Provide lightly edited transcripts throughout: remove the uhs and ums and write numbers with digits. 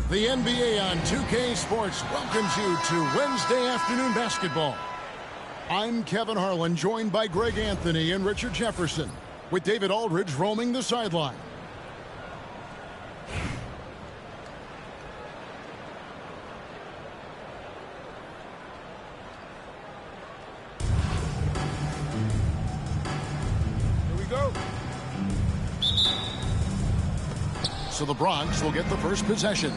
The NBA on 2K Sports welcomes you to Wednesday afternoon basketball. I'm Kevin Harlan, joined by Greg Anthony and Richard Jefferson, with David Aldridge roaming the sideline. Here we go. So the Bronx will get the first possession.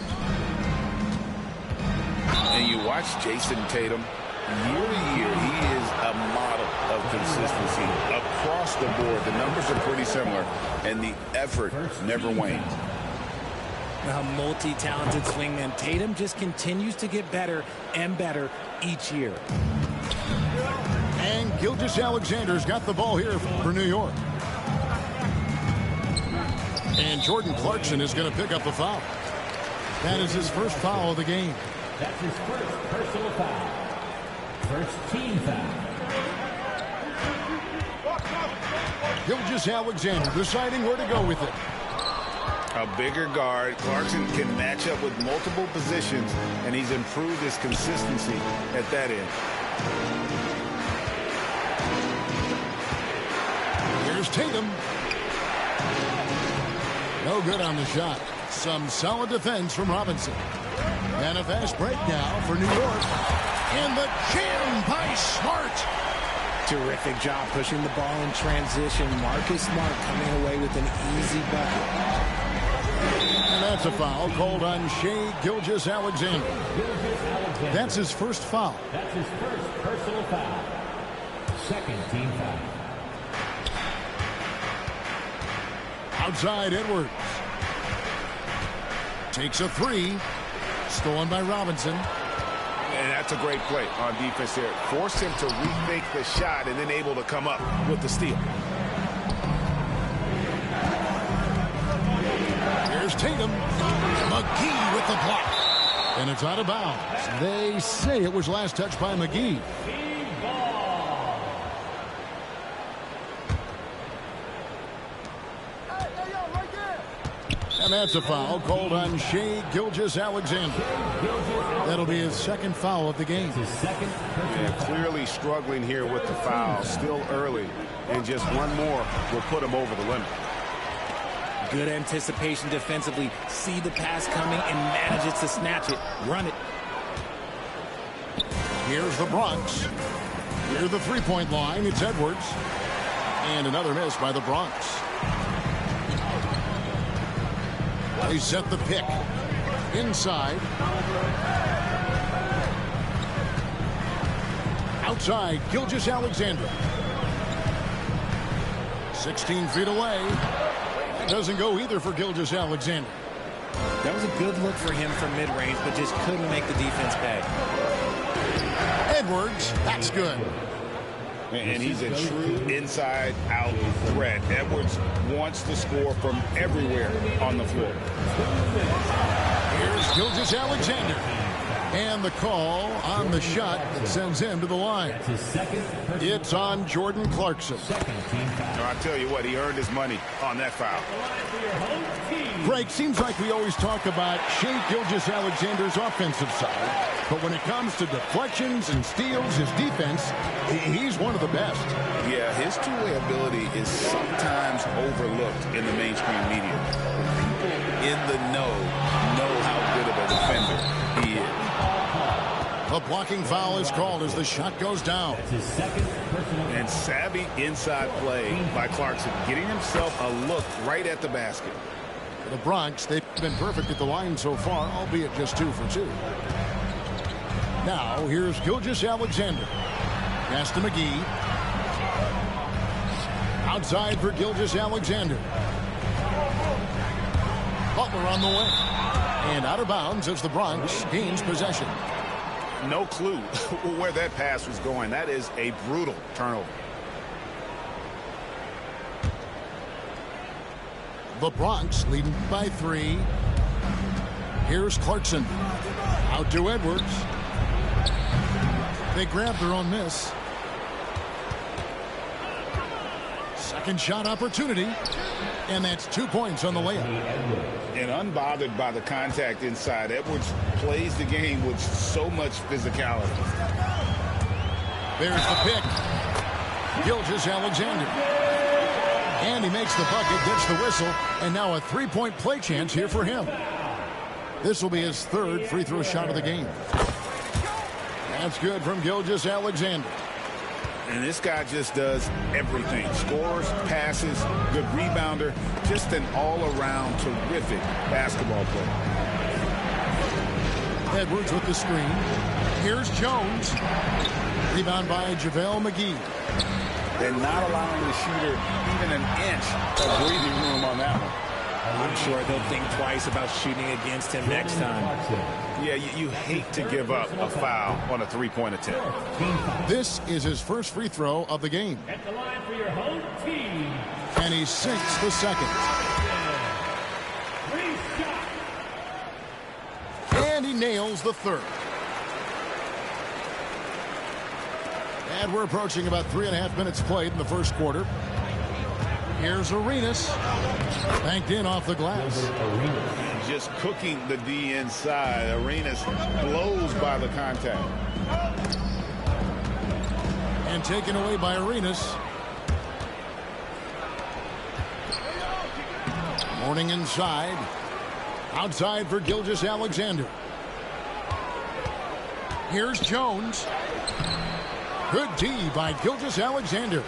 And you watch Jason Tatum, year to year, he is a model of consistency across the board. The numbers are pretty similar, and the effort never wanes. A multi-talented swingman, Tatum just continues to get better and better each year. And Gilgeous-Alexander's got the ball here for New York. And Jordan Clarkson is going to pick up the foul. That is his first foul of the game. That's his first personal foul. First team foul. Gilgeous-Alexander deciding where to go with it. A bigger guard, Clarkson can match up with multiple positions, and he's improved his consistency at that end. Here's Tatum. No good on the shot. Some solid defense from Robinson. And a fast break now for New York. And the jam by Smart. Terrific job pushing the ball in transition. Marcus Smart coming away with an easy bucket. And that's a foul called on Shai Gilgeous-Alexander. That's his first foul. That's his first personal foul. Second team foul. Outside Edwards. Takes a three. Stolen by Robinson. And that's a great play on defense there. Forced him to rethink the shot and then able to come up with the steal. Here's Tatum. McGee with the block. And it's out of bounds. They say it was last touched by McGee. And that's a foul called on Shai Gilgeous-Alexander. That'll be his second foul of the game. Yeah, clearly struggling here with the foul. Still early. And just one more will put him over the limit. Good anticipation defensively. See the pass coming and manages to snatch it. Run it. Here's the Bronx. Near the three-point line, it's Edwards. And another miss by the Bronx. They set the pick. Inside. Outside, Gilgeous-Alexander. 16 feet away. That doesn't go either for Gilgeous-Alexander. That was a good look for him from mid-range, but just couldn't make the defense pay. Edwards, that's good. And he's a true inside-out threat. Edwards wants to score from everywhere on the floor. Here's Gilgeous-Alexander. And the call on the shot that sends him to the line. It's on Jordan Clarkson. I tell you what, he earned his money on that foul. Greg, seems like we always talk about Shai Gilgeous-Alexander's offensive side. But when it comes to deflections and steals, his defense, he's one of the best. Yeah, his two-way ability is sometimes overlooked in the mainstream media. People in the know how good of a defender he is. A blocking foul is called as the shot goes down. And savvy inside play by Clarkson, getting himself a look right at the basket. The Bronx, they've been perfect at the line so far, albeit just 2 for 2. Now, here's Gilgeous-Alexander. Pass to McGee. Outside for Gilgeous-Alexander. Butler on the way. And out of bounds as the Bronx gains possession. No clue where that pass was going. That is a brutal turnover. The Bronx leading by 3. Here's Clarkson. Out to Edwards. They grab their own miss. Second shot opportunity. And that's 2 points on the layup. And unbothered by the contact inside, Edwards plays the game with so much physicality. There's the pick. Gilgeous-Alexander. And he makes the bucket, gets the whistle, and now a three-point play chance here for him. This will be his third free throw shot of the game. That's good from Gilgeous-Alexander. And this guy just does everything. Scores, passes, good rebounder. Just an all-around terrific basketball player. Edwards with the screen. Here's Jones. Rebound by JaVale McGee. And not allowing the shooter even an inch of breathing room on that one. I'm sure they'll think twice about shooting against him next time. Yeah, you hate to give up a foul on a three-point attempt. This is his first free throw of the game. At the line for your home team. And he sinks the second. And he nails the third. And we're approaching about 3.5 minutes played in the first quarter. Here's Arenas. Banked in off the glass. Just cooking the D inside. Arenas blows by the contact. And taken away by Arenas. Morning inside. Outside for Gilgeous-Alexander. Here's Jones. Good D by Gilgeous-Alexander.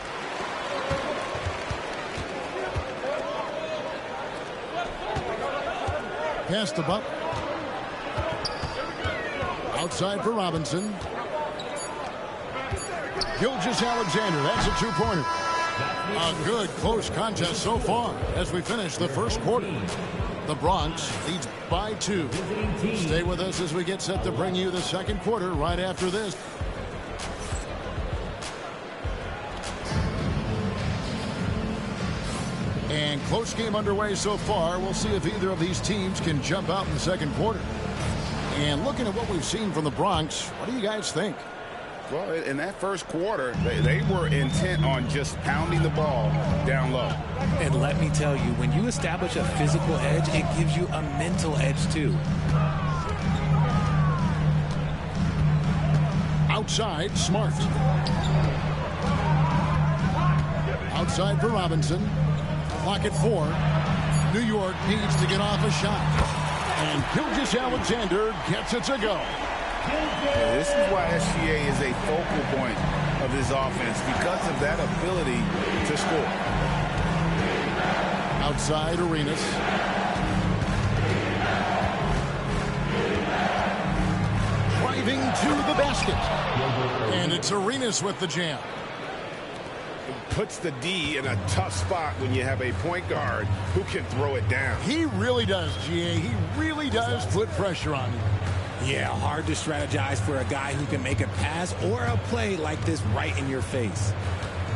Pass the buck. Outside for Robinson. Gilgeous-Alexander, that's a two-pointer. A good close contest so far as we finish the first quarter. The Bronx leads by 2. Stay with us as we get set to bring you the second quarter right after this. And close game underway so far. We'll see if either of these teams can jump out in the second quarter. And looking at what we've seen from the Bronx, what do you guys think? Well, in that first quarter, they were intent on just pounding the ball down low. And let me tell you, when you establish a physical edge, it gives you a mental edge too. Outside, Smart. Outside for Robinson. Clock at 4. New York needs to get off a shot. And Gilgeous-Alexander gets it to go. Yeah, this is why SGA is a focal point of this offense, because of that ability to score. Outside Arenas. Driving to the basket. And it's Arenas with the jam. Puts the D in a tough spot when you have a point guard who can throw it down. He really does, GA. He really does put pressure on you. Yeah, hard to strategize for a guy who can make a pass or a play like this right in your face.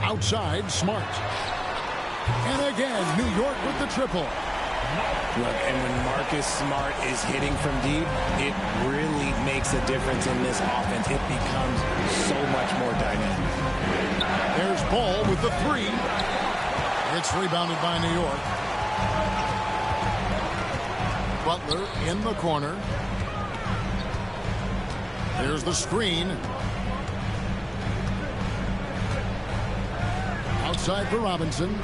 Outside, Smart. And again, New York with the triple. Look, and when Marcus Smart is hitting from deep, it really makes a difference in this offense. It becomes so much more dynamic. There's Ball with the 3. It's rebounded by New York. Butler in the corner. There's the screen. Outside for Robinson.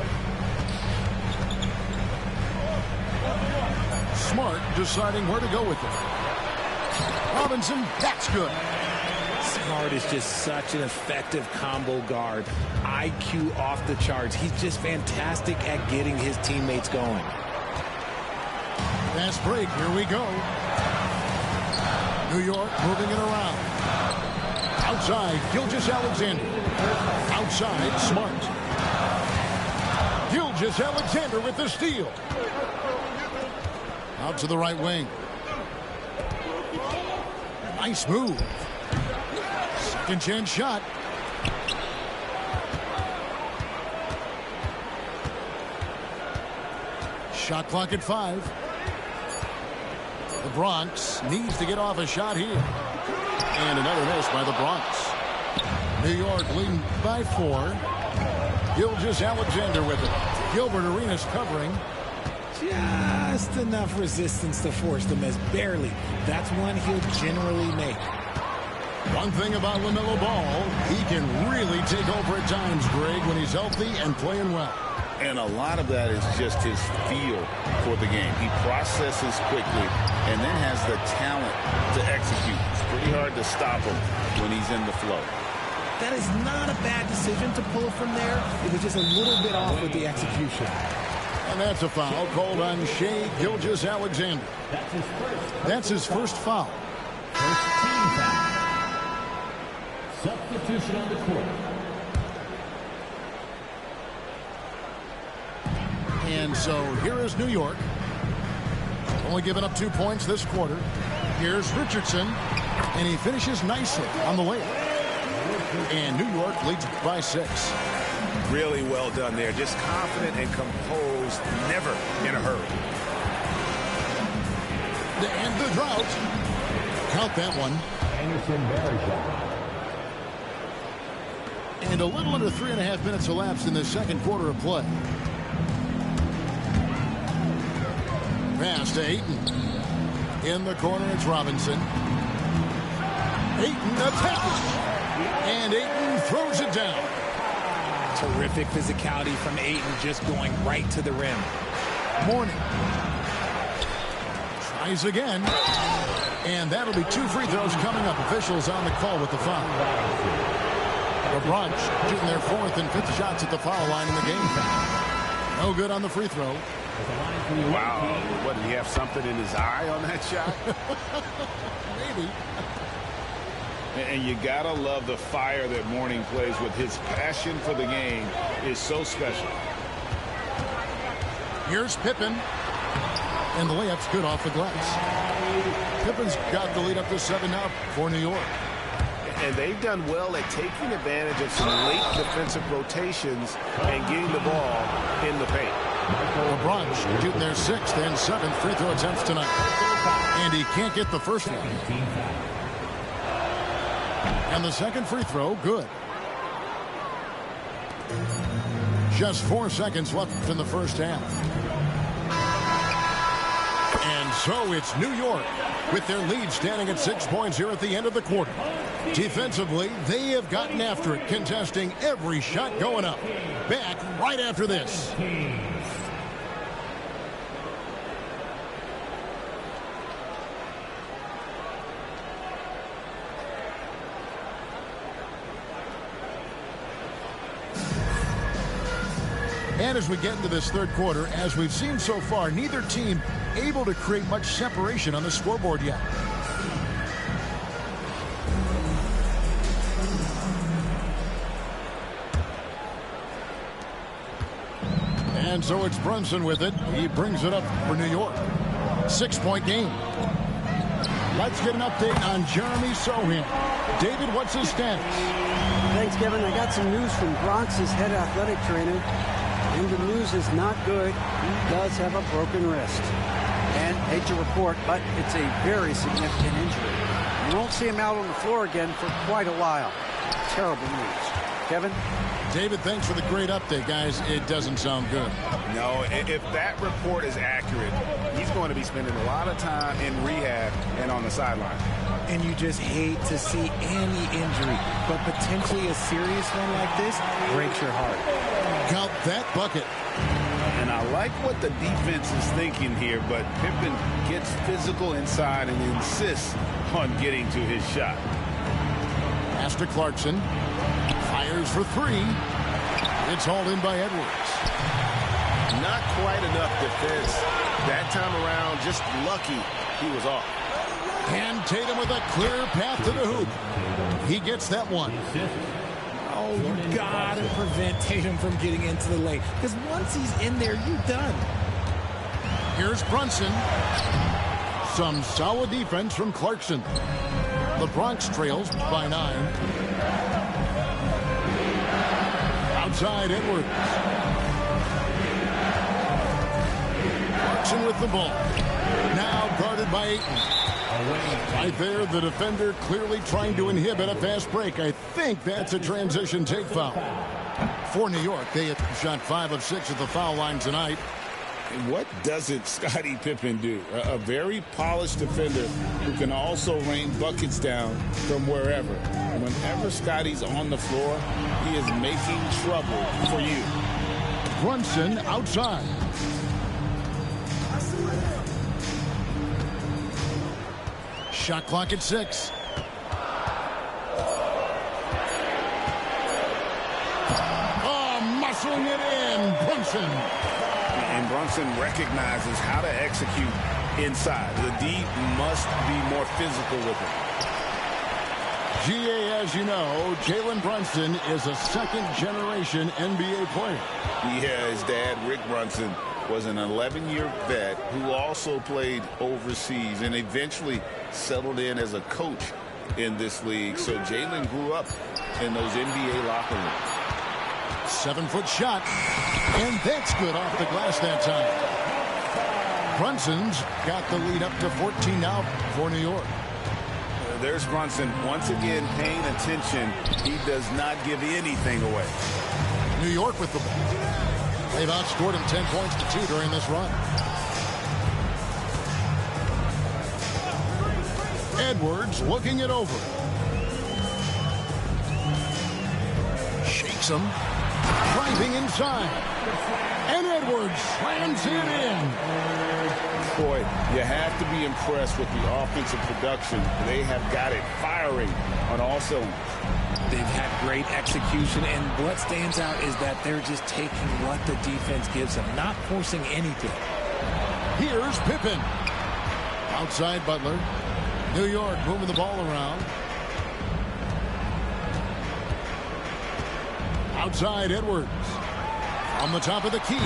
Smart deciding where to go with it. Robinson, that's good. Smart is just such an effective combo guard. IQ off the charts. He's just fantastic at getting his teammates going. Fast break, here we go. New York moving it around. Outside, Gilgeous-Alexander. Outside, Smart. Gilgeous-Alexander with the steal. Out to the right wing. Nice move. Second chance shot. Shot clock at 5. The Bronx needs to get off a shot here. And another miss by the Bronx. New York leading by 4. Gilgeous-Alexander with it. Gilbert Arenas covering. Just enough resistance to force the miss. Barely. That's one he'll generally make. One thing about LaMelo Ball, he can really take over at times, Greg, when he's healthy and playing well. And a lot of that is just his feel for the game. He processes quickly and then has the talent to execute. It's pretty hard to stop him when he's in the flow. That is not a bad decision to pull from there. It was just a little bit off with the execution. And that's a foul called on Shai Gilgeous-Alexander. That's his first foul. First team foul. Substitution on the court. And so here is New York. Only giving up 2 points this quarter. Here's Richardson. And he finishes nicely on the layup. And New York leads by 6. Really well done there. Just confident and composed. Never in a hurry. To end the drought. Count that one. Anderson Varejao. And a little under 3.5 minutes elapsed in the second quarter of play. Pass to Ayton. In the corner, it's Robinson. Ayton attacks. And Ayton throws it down. Terrific physicality from Ayton, just going right to the rim. Mourning. Tries again. And that'll be 2 free throws coming up. Officials on the call with the foul. LeBron shooting their 4th and 5th shots at the foul line in the game. No good on the free throw. Wow. What, did he have something in his eye on that shot? Maybe. And you gotta love the fire that Mourning plays with. His passion for the game is so special. Here's Pippen. And the layup's good off the glass. Pippen's got the lead up to 7 now for New York. And they've done well at taking advantage of some late defensive rotations and getting the ball in the paint. LeBron shooting their 6th and 7th free throw attempts tonight. And he can't get the first one. And the second free throw, good. Just 4 seconds left in the first half. And so it's New York with their lead standing at 6 points here at the end of the quarter. Defensively, they have gotten after it, contesting every shot going up. Back right after this. And as we get into this third quarter, as we've seen so far, neither team able to create much separation on the scoreboard yet. And so it's Brunson with it. He brings it up for New York. 6-point game. Let's get an update on Jeremy Sohan. David, what's his status? Thanks, Kevin. I got some news from Bronx's head athletic trainer. And the news is not good. He does have a broken wrist. And hate to report, but it's a very significant injury. You won't see him out on the floor again for quite a while. Terrible news. Kevin? David, thanks for the great update, guys. It doesn't sound good. No, if that report is accurate, he's going to be spending a lot of time in rehab and on the sideline. And you just hate to see any injury, but potentially a serious one like this breaks your heart. Count that bucket. And I like what the defense is thinking here, but Pippen gets physical inside and insists on getting to his shot. Pass to Clarkson. Fires for 3. It's hauled in by Edwards. Not quite enough defense that time around. Just lucky he was off. And Tatum with a clear path to the hoop. He gets that one. Oh, you got to prevent Tatum from getting into the lane. Because once he's in there, you're done. Here's Brunson. Some solid defense from Clarkson. The Bronx trails by 9. Outside Edwards. Clarkson with the ball. Now guarded by Ayton. Right there, the defender clearly trying to inhibit a fast break. I think that's a transition take foul. For New York, they have shot 5 of 6 at the foul line tonight. And what doesn't Scottie Pippen do? A very polished defender who can also rain buckets down from wherever. Whenever Scottie's on the floor, he is making trouble for you. Brunson outside. Shot clock at 6. Muscling it in, Brunson. And Brunson recognizes how to execute inside. The D must be more physical with it. GA, as you know, Jalen Brunson is a second-generation NBA player. Yeah, his dad, Rick Brunson, was an 11-year vet who also played overseas and eventually settled in as a coach in this league. So Jalen grew up in those NBA locker rooms. 7-foot shot, and that's good off the glass that time. Brunson's got the lead up to 14 now for New York. There's Brunson once again paying attention. He does not give anything away. New York with the ball. They've outscored him 10 points to 2 during this run. Edwards looking it over. Shakes him. Driving inside. And Edwards slams it in. Boy, you have to be impressed with the offensive production. They have got it firing on all cylinders. They've had great execution, and what stands out is that they're just taking what the defense gives them, not forcing anything. Here's Pippen. Outside Butler. New York moving the ball around. Outside Edwards. On the top of the key.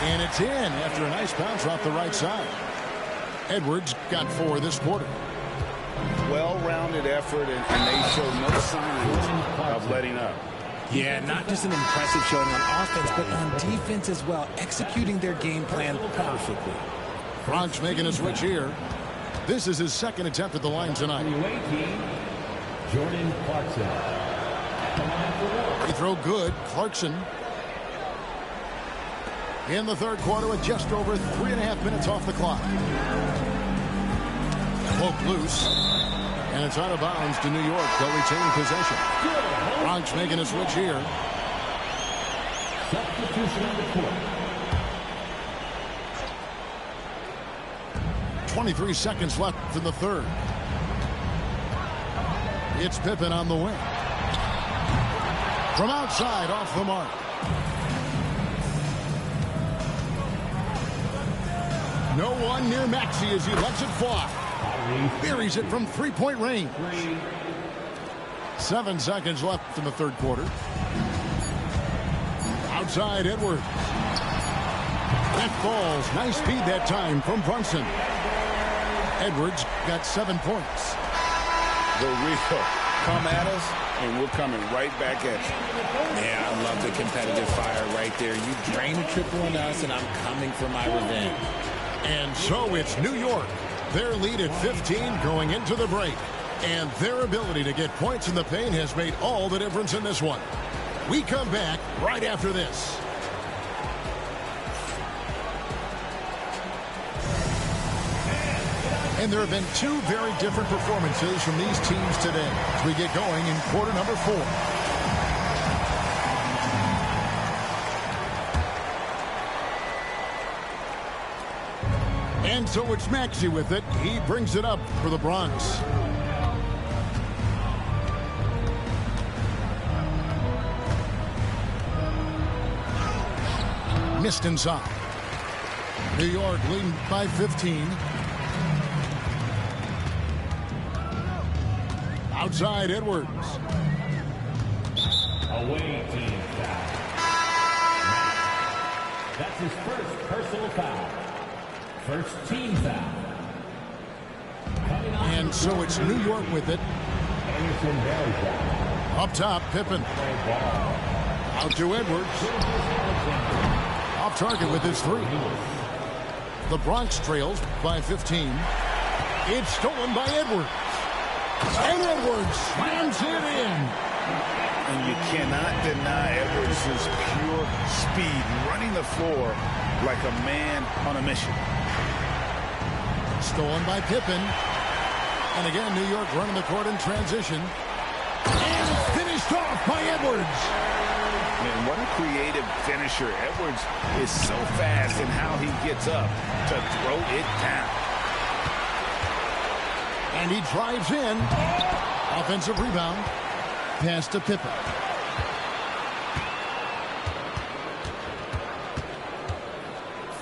And it's in after a nice bounce off the right side. Edwards got 4 this quarter. Well-rounded effort, and they show no signs of letting up. Yeah, not just an impressive showing on offense, but on defense as well, executing their game plan perfectly. Bronx making a switch here. This is his second attempt at the line tonight. Jordan Clarkson. Free throw good. Clarkson. In the third quarter with just over 3.5 minutes off the clock. Poke loose. And it's out of bounds to New York. They'll retain possession. Bronx making a switch here. Substitution on the court. 23 seconds left in the third. It's Pippen on the wing. From outside, off the mark. No one near Maxey as he lets it fly. Buries it from three-point range. 7 seconds left in the third quarter. Outside Edwards. That falls. Nice speed that time from Brunson. Edwards got 7 points. The Rico, come at us, and we're coming right back at you. Yeah, I love the competitive fire right there. You drain a triple on us, and I'm coming for my revenge. And so it's New York. Their lead at 15 going into the break. And their ability to get points in the paint has made all the difference in this one. We come back right after this. And there have been 2 very different performances from these teams today as we get going in quarter number 4. And so it's Maxey with it. He brings it up for the Bronx. Missed inside. New York leading by 15. Outside Edwards. Away team foul. That's his first personal foul. First team foul. And so it's New York with it. Up top, Pippen. Out to Edwards. Off target with his 3. The Bronx trails by 15. It's stolen by Edwards. And Edwards slams it in. And you cannot deny Edwards' pure speed, running the floor like a man on a mission. Stolen by Pippen. And again, New York running the court in transition. And it's finished off by Edwards. And what a creative finisher. Edwards is so fast in how he gets up to throw it down. And he drives in. Offensive rebound. Pass to Pippen.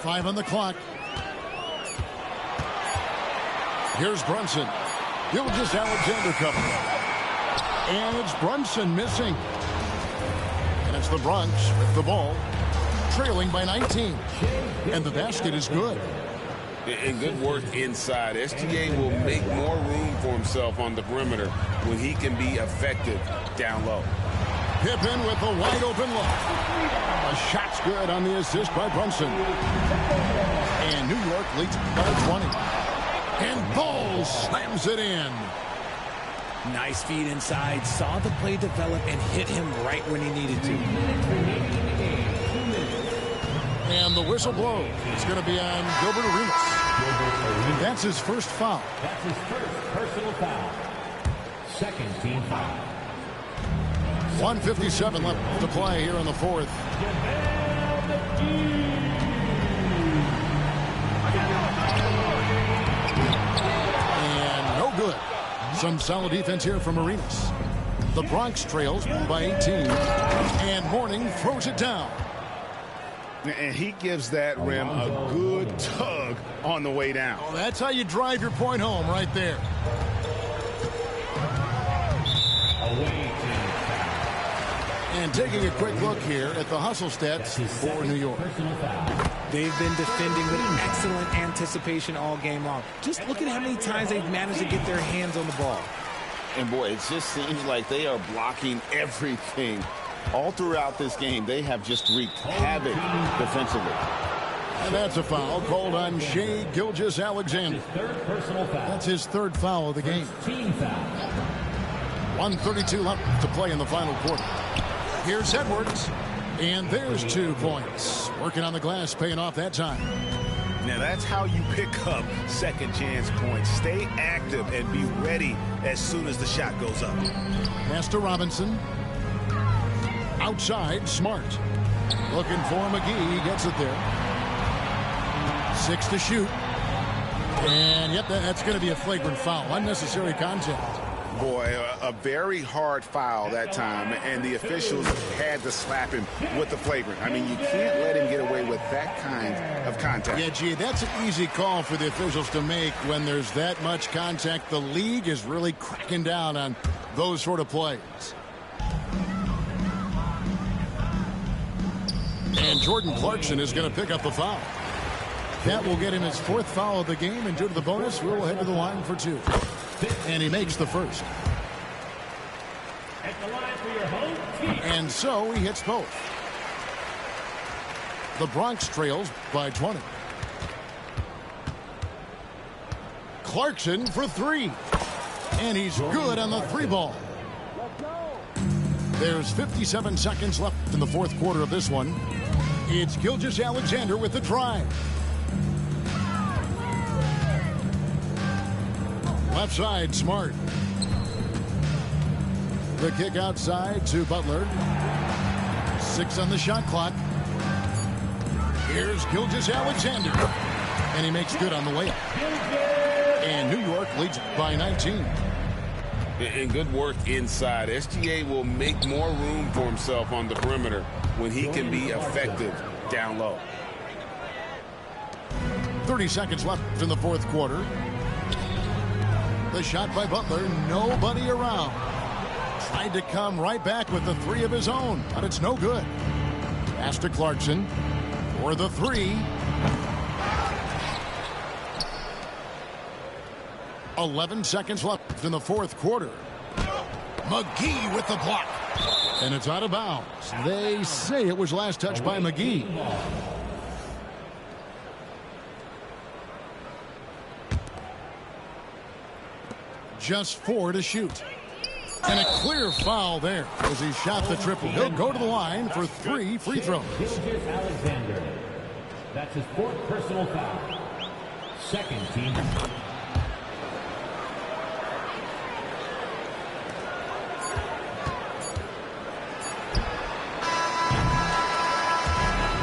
Five on the clock. Here's Brunson. Gilgeous-Alexander cover. And it's Brunson missing. And it's the Bronx with the ball, trailing by 19. And the basket is good. And good work inside. SGA will make more room for himself on the perimeter when he can be effective down low. Pippen with a wide open look. A shot's good on the assist by Brunson. And New York leads by 20. And Ball slams it in. Nice feed inside. Saw the play develop and hit him right when he needed to. And the whistle blows. It's going to be on Gilbert Arenas. That's his first foul. That's his first personal foul. Second team foul. 1:57 left to play here in the fourth. And no good. Some solid defense here from Arenas. The Bronx trails by 18. And Mourning throws it down. And he gives that rim a good tug on the way down. Oh, that's how you drive your point home right there. And taking a quick look here at the hustle stats for New York. They've been defending with excellent anticipation all game long. Just look at how many times they've managed to get their hands on the ball. And boy, it just seems like they are blocking everything. All throughout this game, they have just wreaked havoc defensively. And that's a foul called on Shai Gilgeous-Alexander. That's his third foul of the game. 1:32 left to play in the final quarter. Here's Edwards. And there's 2 points. Working on the glass, paying off that time. Now that's how you pick up second chance points. Stay active and be ready as soon as the shot goes up. Pass to Robinson. Outside, Smart. Looking for McGee. He gets it there. 6 to shoot. And, yep, that's going to be a flagrant foul. Unnecessary contact. Boy, a very hard foul that time, and the officials had to slap him with the flagrant. I mean, you can't let him get away with that kind of contact. Yeah, gee, that's an easy call for the officials to make when there's that much contact. The league is really cracking down on those sort of plays. And Jordan Clarkson is going to pick up the foul. That will get him his 4th foul of the game, and due to the bonus, we will head to the line for 2. And he makes the first. And so he hits both. The Bronx trails by 20. Clarkson for 3. And he's good on the 3-ball. There's 57 seconds left in the fourth quarter of this one. It's Gilgeous-Alexander with the drive. Left side, Smart. The kick outside to Butler. 6 on the shot clock. Here's Gilgeous-Alexander. And he makes good on the layup. And New York leads by 19. And good work inside. SGA will make more room for himself on the perimeter when he can be effective down low. 30 seconds left in the fourth quarter. The shot by Butler, nobody around. Tried to come right back with the 3 of his own, but it's no good. Pass to Clarkson for the 3. 11 seconds left in the fourth quarter. McGee with the block. And it's out of bounds. They say it was last touched by McGee. Just 4 to shoot. And a clear foul there as he shot the triple. He'll go to the line for 3 free throws. Alexander. That's his 4th personal foul. Second team.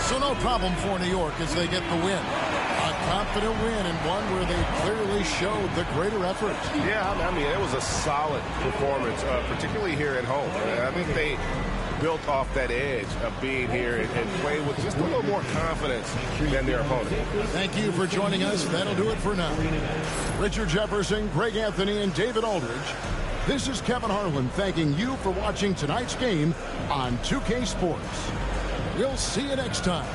So no problem for New York as they get the win. A confident win and one where they clearly showed the greater effort. Yeah, I mean, it was a solid performance, particularly here at home. I think they built off that edge of being here and played with just a little more confidence than their opponent. Thank you for joining us. That'll do it for now. Richard Jefferson, Greg Anthony, and David Aldridge. This is Kevin Harlan thanking you for watching tonight's game on 2K Sports. We'll see you next time.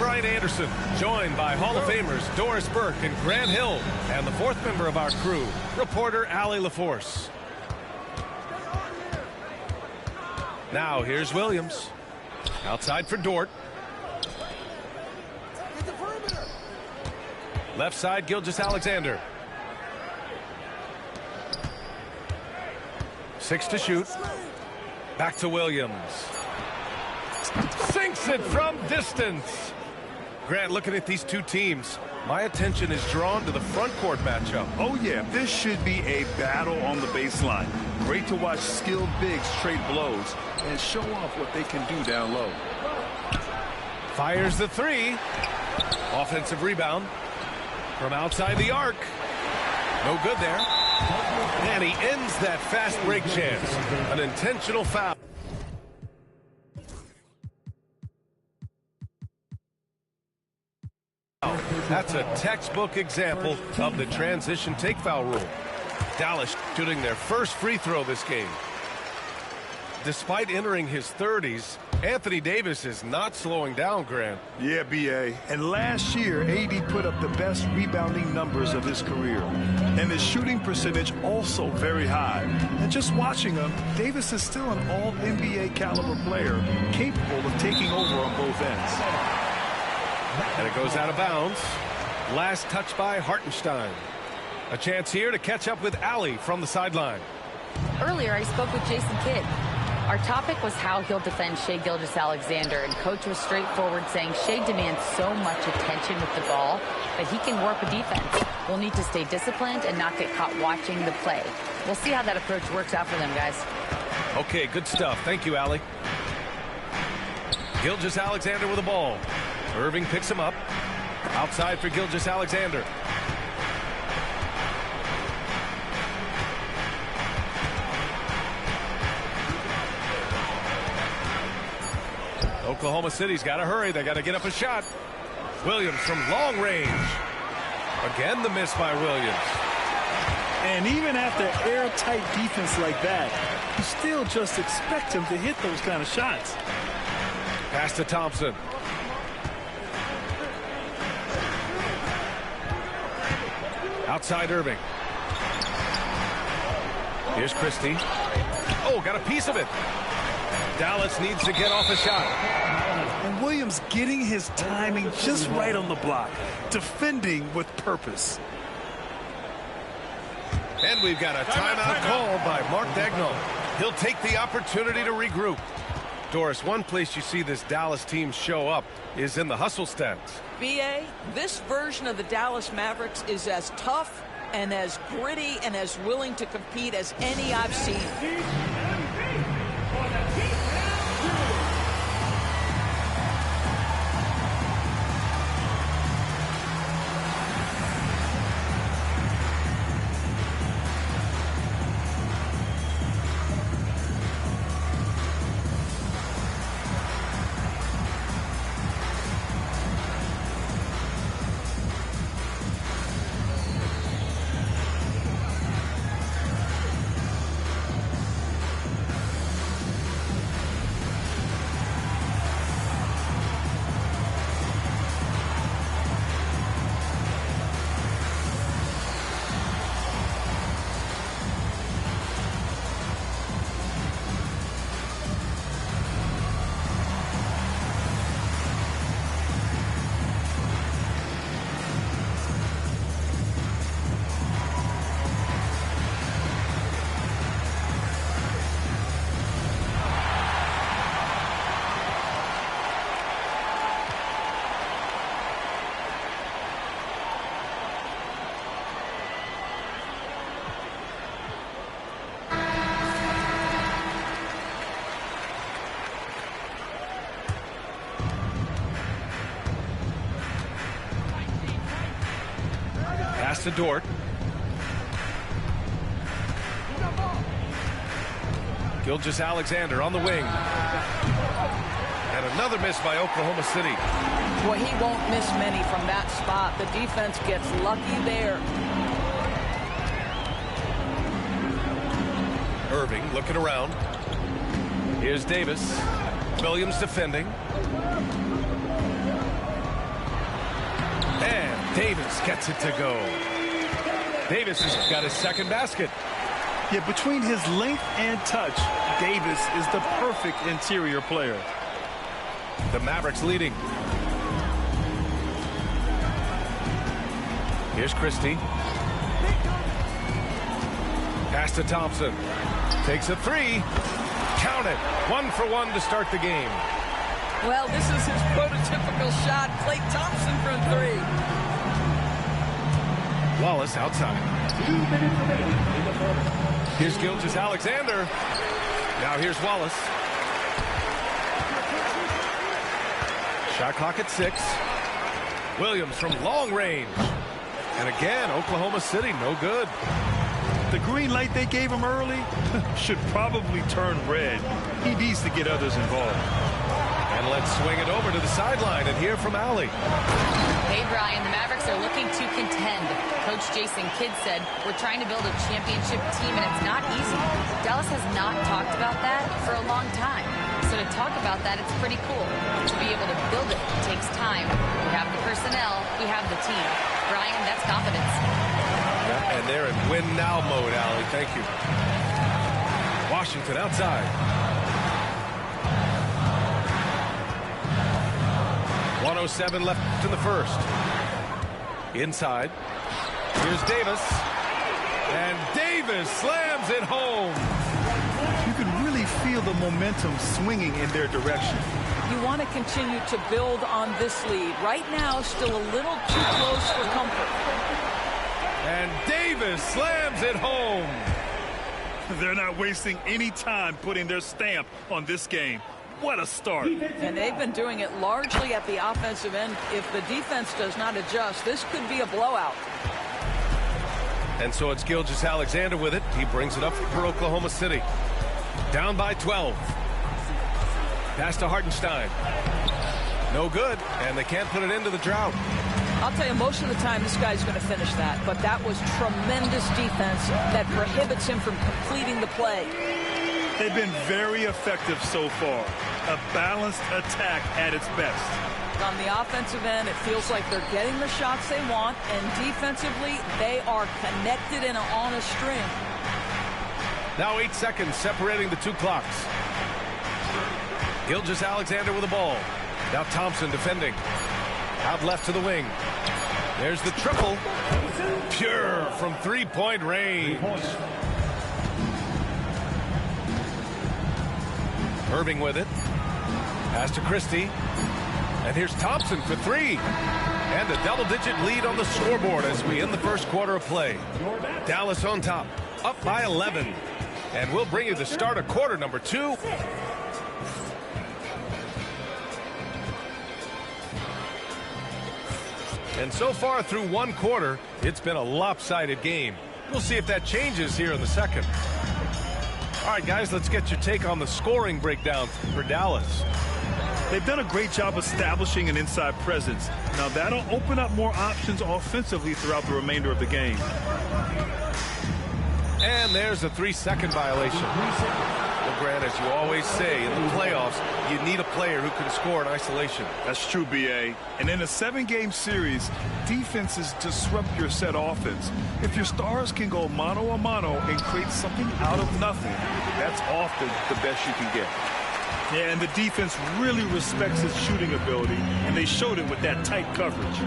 Brian Anderson, joined by Hall of Famers Doris Burke and Grant Hill, and the fourth member of our crew, reporter Allie LaForce. Now here's Williams. Outside for Dort. Left side, Gilgeous-Alexander. 6 to shoot. Back to Williams. Sinks it from distance. Grant, looking at these two teams, my attention is drawn to the front court matchup. Oh, yeah, this should be a battle on the baseline. Great to watch skilled bigs trade blows and show off what they can do down low. Fires the three. Offensive rebound from outside the arc. No good there. And he ends that fast break chance. An intentional foul. That's a textbook example of the transition take foul rule. Dallas shooting their first free throw this game. Despite entering his 30s, Anthony Davis is not slowing down, Grant. Yeah, B.A. And last year, AD put up the best rebounding numbers of his career. And his shooting percentage also very high. And just watching him, Davis is still an all-NBA caliber player, capable of taking over on both ends. And it goes out of bounds. Last touch by Hartenstein. A chance here to catch up with Allie from the sideline. Earlier, I spoke with Jason Kidd. Our topic was how he'll defend Shai Gilgeous-Alexander, and Coach was straightforward, saying Shai demands so much attention with the ball that he can warp a defense. We'll need to stay disciplined and not get caught watching the play. We'll see how that approach works out for them, guys. Okay, good stuff. Thank you, Allie. Gilgeous-Alexander with the ball. Irving picks him up. Outside for Gilgeous-Alexander. Oklahoma City's got to hurry. They got to get up a shot. Williams from long range. Again, the miss by Williams. And even after airtight defense like that, you still just expect him to hit those kind of shots. Pass to Thompson. Outside Irving. Here's Christie. Oh, got a piece of it. Dallas needs to get off a shot. And Williams getting his timing just right on the block. Defending with purpose. And we've got a timeout called by Mark Daigneault. He'll take the opportunity to regroup. Doris, one place you see this Dallas team show up is in the hustle stats. B.A., this version of the Dallas Mavericks is as tough and as gritty and as willing to compete as any I've seen. Pass to Dort. Gilgeous-Alexander on the wing. And another miss by Oklahoma City. Well, he won't miss many from that spot. The defense gets lucky there. Irving looking around. Here's Davis. Williams defending. And Davis gets it to go. Davis has got his second basket. Yeah, between his length and touch, Davis is the perfect interior player. The Mavericks leading. Here's Christie. Pass to Thompson. Takes a three. Count it. 1 for 1 to start the game. Well, this is his prototypical shot. Klay Thompson from 3. Wallace outside. Here's Gilgeous-Alexander. Now here's Wallace. Shot clock at 6. Williams from long range. And again, Oklahoma City, no good. The green light they gave him early should probably turn red. He needs to get others involved. And let's swing it over to the sideline and hear from Allie. Hey, Brian, the Mavericks are looking to contend. Coach Jason Kidd said, we're trying to build a championship team, and it's not easy. Dallas has not talked about that for a long time. So to talk about that, it's pretty cool. To be able to build it takes time. We have the personnel, we have the team. Brian, that's confidence. Yeah, and they're in win-now mode, Allie. Thank you. Washington outside. 1:07 left in the first. Inside. Here's Davis. And Davis slams it home. You can really feel the momentum swinging in their direction. You want to continue to build on this lead. Right now, still a little too close for comfort. And Davis slams it home. They're not wasting any time putting their stamp on this game. What a start. And they've been doing it largely at the offensive end. If the defense does not adjust, this could be a blowout. And so it's Gilgeous-Alexander with it. He brings it up for Oklahoma City. Down by 12. Pass to Hartenstein. No good, and they can't put it into the drought. I'll tell you, most of the time this guy's going to finish that, but that was tremendous defense that prohibits him from completing the play. They've been very effective so far. A balanced attack at its best. On the offensive end, it feels like they're getting the shots they want, and defensively, they are connected and on a string. Now 8 seconds separating the two clocks. Gilgeous-Alexander with the ball. Now Thompson defending. Out left to the wing. There's the triple. Pure from three-point range. Irving with it. Pass to Christie. And here's Thompson for 3. And a double-digit lead on the scoreboard as we end the first quarter of play. Dallas on top, up by 11. And we'll bring you the start of quarter number 2. And so far through one quarter, it's been a lopsided game. We'll see if that changes here in the second. All right, guys, let's get your take on the scoring breakdown for Dallas. They've done a great job establishing an inside presence. Now that'll open up more options offensively throughout the remainder of the game. And there's a 3-second violation. Well, Grant, as you always say, in the playoffs, you need a player who can score in isolation. That's true, B.A. And in a 7-game series, defenses disrupt your set offense. If your stars can go mano-a-mano and create something out of nothing, that's often the best you can get. Yeah, and the defense really respects his shooting ability, and they showed it with that tight coverage.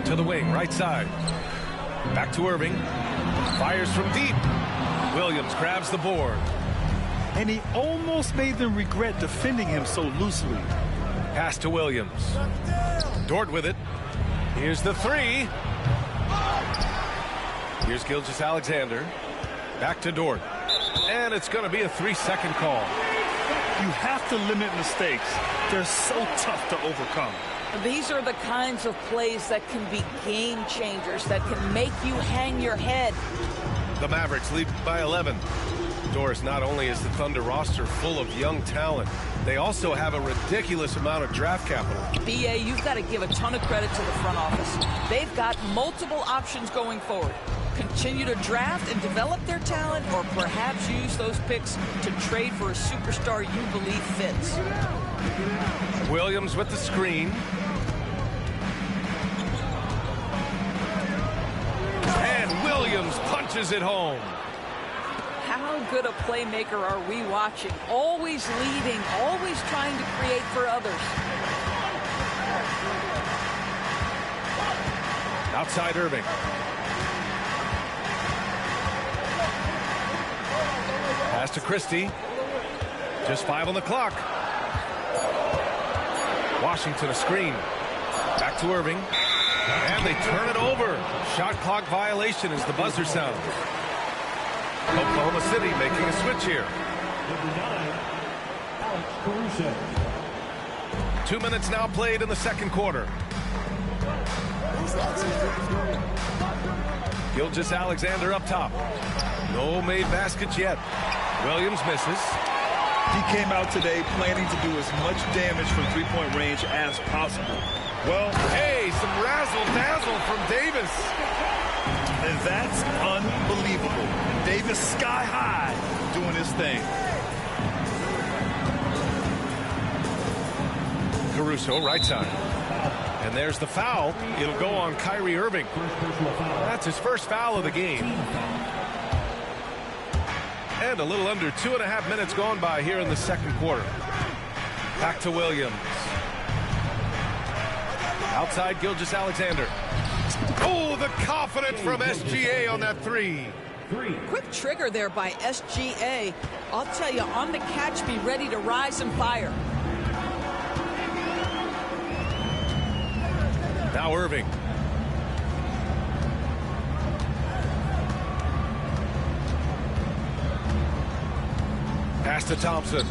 To the wing, right side. Back to Irving. Fires from deep. Williams grabs the board. And he almost made them regret defending him so loosely. Pass to Williams. Dort with it. Here's the 3. Here's Gilgeous-Alexander. Back to Dort. And it's going to be a 3-second call. You have to limit mistakes. They're so tough to overcome. These are the kinds of plays that can be game changers, that can make you hang your head. The Mavericks lead by 11. Doris, not only is the Thunder roster full of young talent, they also have a ridiculous amount of draft capital. BA, you've got to give a ton of credit to the front office. They've got multiple options going forward. Continue to draft and develop their talent, or perhaps use those picks to trade for a superstar you believe fits. Williams with the screen. And Williams punches it home. How good a playmaker are we watching? Always leading, always trying to create for others. Outside Irving. Pass to Christie. Just 5 on the clock. Washington a screen. Back to Irving. And they turn it over. Shot clock violation as the buzzer sounds. Oklahoma City making a switch here. 2 minutes now played in the second quarter. Gilgeous-Alexander up top. No made baskets yet. Williams misses. He came out today planning to do as much damage from three-point range as possible. Well, hey, some razzle-dazzle from Davis. And that's unbelievable. Davis sky high doing his thing. Caruso, right side. And there's the foul. It'll go on Kyrie Irving. That's his first foul of the game. And a little under 2.5 minutes gone by here in the second quarter. Back to Williams. Outside Gilgeous-Alexander. Oh, the confidence from SGA on that three. Quick trigger there by SGA. I'll tell you, on the catch, be ready to rise and fire. Now Irving. Pass to Thompson.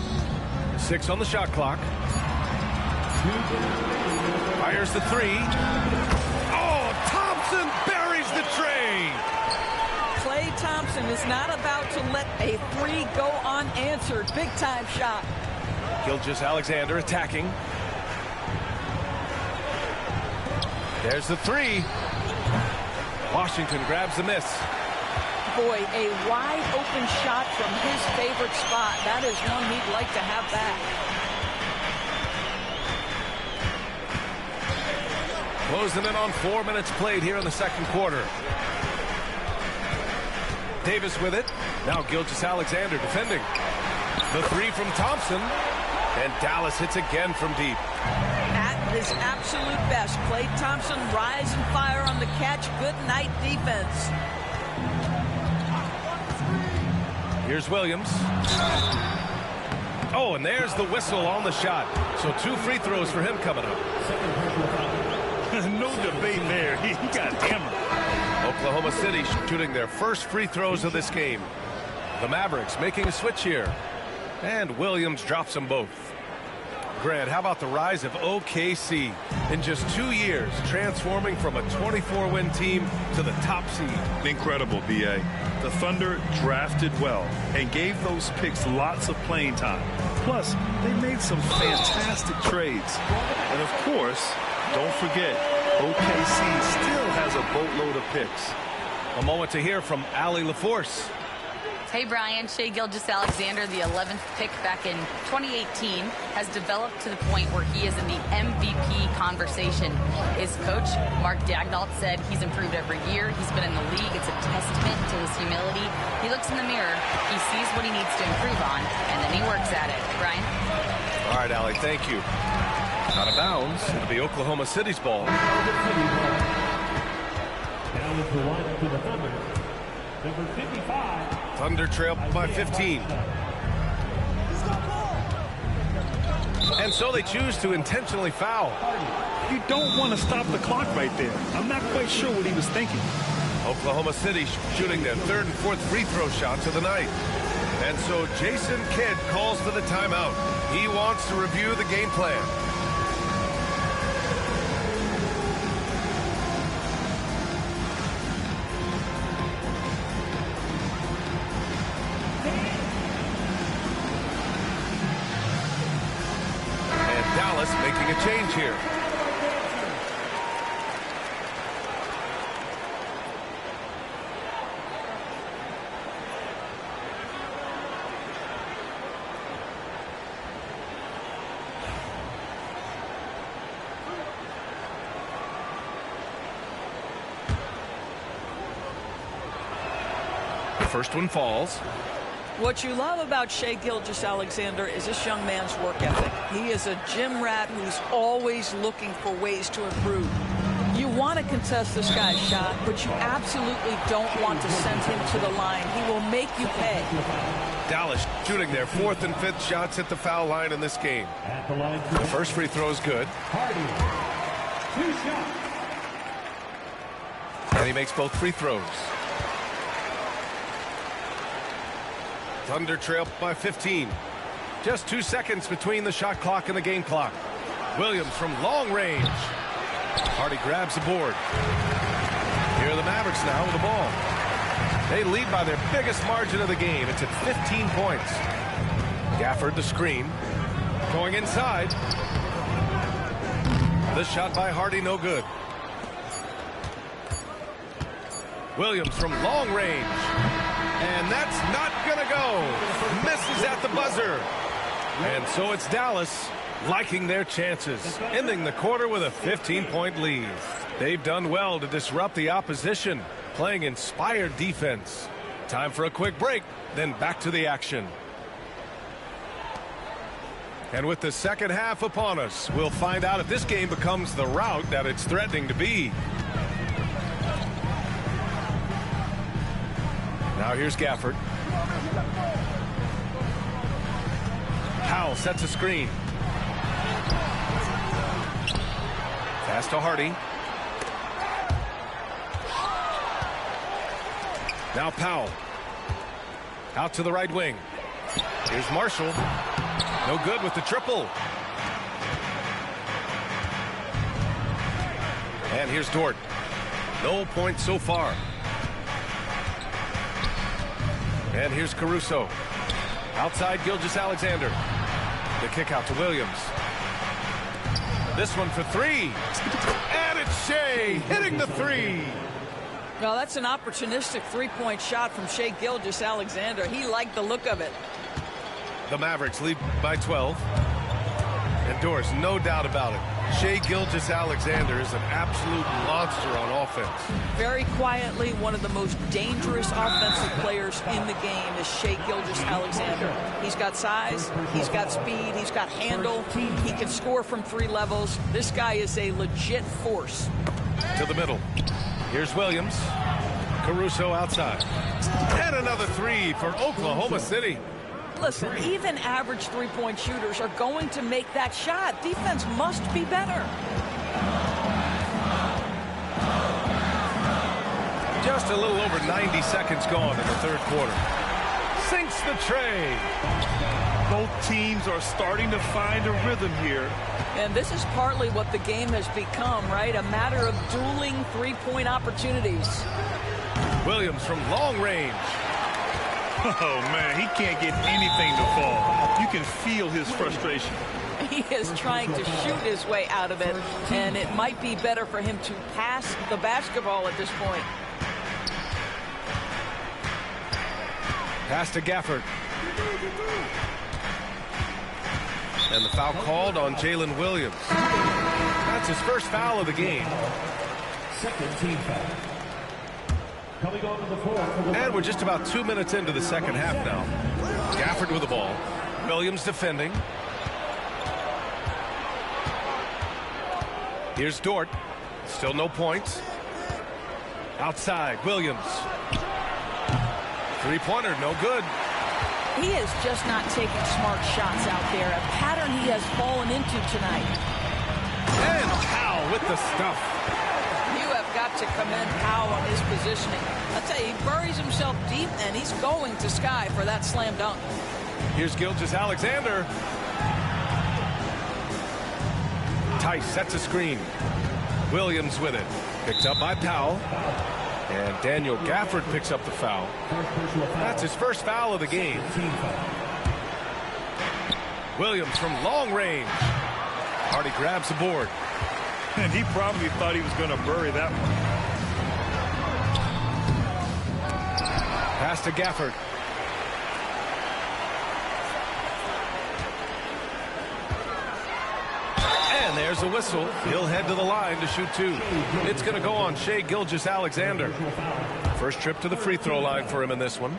6 on the shot clock. Fires the three. Oh, Thompson buries the tray. Klay Thompson is not about to let a three go unanswered. Big time shot. Gilgeous-Alexander attacking. There's the three. Washington grabs the miss. Boy, a wide open shot from his favorite spot. That is one he'd like to have back. Closing in on 4 minutes played here in the second quarter. Davis with it. Now Gilgeous-Alexander defending. The three from Thompson. And Dallas hits again from deep. At his absolute best, Klay Thompson rise and fire on the catch. Good night defense. Here's Williams. Oh, and there's the whistle on the shot. So 2 free throws for him coming up. No debate there. He got hammered. Oklahoma City shooting their first free throws of this game. The Mavericks making a switch here. And Williams drops them both. Grant, how about the rise of OKC? In just 2 years, transforming from a 24-win team to the top seed. Incredible, B.A. The Thunder drafted well and gave those picks lots of playing time. Plus, they made some fantastic trades. And of course, don't forget, OKC still has a boatload of picks. A moment to hear from Allie LaForce. Hey, Brian. Shai Gilgeous-Alexander, the 11th pick back in 2018, has developed to the point where he is in the MVP conversation. His coach, Mark Daigneault, said he's improved every year. He's been in the league. It's a testament to his humility. He looks in the mirror. He sees what he needs to improve on, and then he works at it. Brian? All right, Allie, thank you. Out of bounds. It'll be Oklahoma City's ball. Number 55. Thunder trail by 15. And so they choose to intentionally foul. You don't want to stop the clock right there. I'm not quite sure what he was thinking. Oklahoma City shooting their 3rd and 4th free throw shots of the night. And so Jason Kidd calls for the timeout. He wants to review the game plan. Making a change here. First one falls. What you love about Shai Gilgeous-Alexander is this young man's work ethic. He is a gym rat who's always looking for ways to improve. You want to contest this guy's shot, but you absolutely don't want to send him to the line. He will make you pay. Dallas shooting their 4th and 5th shots at the foul line in this game. The first free throw is good. And he makes both free throws. Thunder trail by 15. Just 2 seconds between the shot clock and the game clock. Williams from long range. Hardy grabs the board. Here are the Mavericks now with the ball. They lead by their biggest margin of the game. It's at 15 points. Gafford the screen. Going inside. The shot by Hardy, no good. Williams from long range. And that's not going to go. Misses at the buzzer. And so it's Dallas liking their chances, ending the quarter with a 15-point lead. They've done well to disrupt the opposition, playing inspired defense. Time for a quick break, then back to the action. And with the second half upon us, we'll find out if this game becomes the rout that it's threatening to be. Now here's Gafford. Powell sets a screen. Pass to Hardy. Now Powell. Out to the right wing. Here's Marshall. No good with the triple. And here's Dort. No points so far. And here's Caruso. Outside Gilgeous-Alexander. The kick out to Williams. This one for three. And it's Shai hitting the three. Well, that's an opportunistic three-point shot from Shai Gilgeous-Alexander. He liked the look of it. The Mavericks lead by 12. And Doris, no doubt about it. Shai Gilgeous-Alexander is an absolute monster on offense. Very quietly, one of the most dangerous offensive players in the game is Shai Gilgeous-Alexander. He's got size, he's got speed, he's got handle, he can score from 3 levels. This guy is a legit force. To the middle. Here's Williams. Caruso outside. And another three for Oklahoma City. Listen, even average three-point shooters are going to make that shot. Defense must be better. Just a little over 90 seconds gone in the third quarter. Sinks the tray. Both teams are starting to find a rhythm here. And this is partly what the game has become, right? A matter of dueling three-point opportunities. Williams from long range. Oh, man, he can't get anything to fall. You can feel his frustration. He is trying to shoot his way out of it, and it might be better for him to pass the basketball at this point. Pass to Gafford. And the foul called on Jalen Williams. That's his first foul of the game. Second team foul. Coming onto the floor. And we're just about 2 minutes into the second half now. Gafford with the ball. Williams defending. Here's Dort. Still no points. Outside, Williams. Three-pointer, no good. He is just not taking smart shots out there, a pattern he has fallen into tonight. And Powell with the stuff. You have got to commend Powell on his positioning. I'll tell you, he buries himself deep, and he's going to sky for that slam dunk. Here's Gilgeous-Alexander. Tice sets a screen. Williams with it. Picked up by Powell. And Daniel Gafford picks up the foul. That's his first foul of the game. Williams from long range. Hardy grabs the board. And he probably thought he was going to bury that one. Pass to Gafford. And there's a whistle. He'll head to the line to shoot two. It's going to go on Shai Gilgeous-Alexander. First trip to the free throw line for him in this one.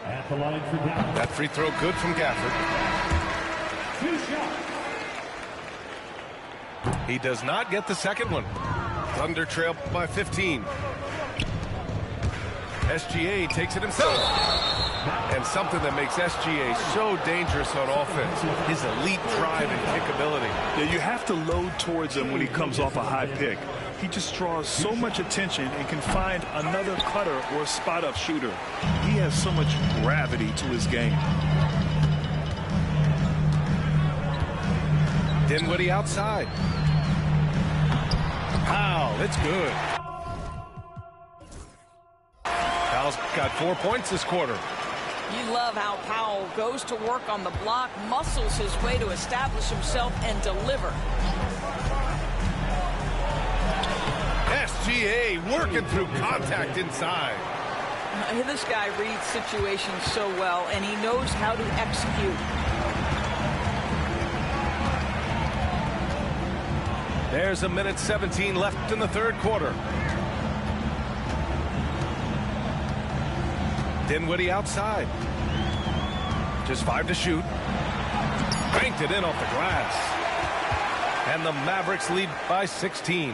At the line for Dallas. That free throw good from Gafford. 2 shots. He does not get the second one. Thunder trail by 15. SGA takes it himself. And something that makes SGA so dangerous on offense, his elite drive and kick ability. Yeah, you have to load towards him when he comes off a high pick. He just draws so much attention and can find another cutter or spot-up shooter. He has so much gravity to his game. Dinwiddie outside. Powell, it's good. Powell's got 4 points this quarter. You love how Powell goes to work on the block, muscles his way to establish himself and deliver. SGA working through contact inside. This guy reads situations so well, and he knows how to execute. There's a minute 17 left in the third quarter. Dinwiddie outside. Just 5 to shoot. Banked it in off the glass. And the Mavericks lead by 16.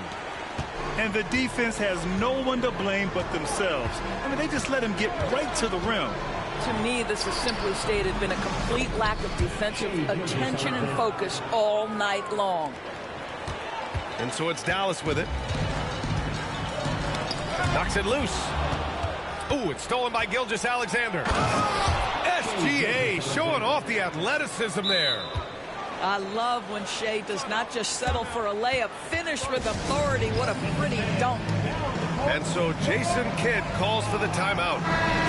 And the defense has no one to blame but themselves. I mean, they just let him get right to the rim. To me, this has simply stated been a complete lack of defensive attention and focus all night long. And so it's Dallas with it. Knocks it loose. Ooh, it's stolen by Gilgeous-Alexander. SGA showing off the athleticism there. I love when Shea does not just settle for a layup, finish with authority. What a pretty dunk. And so Jason Kidd calls for the timeout.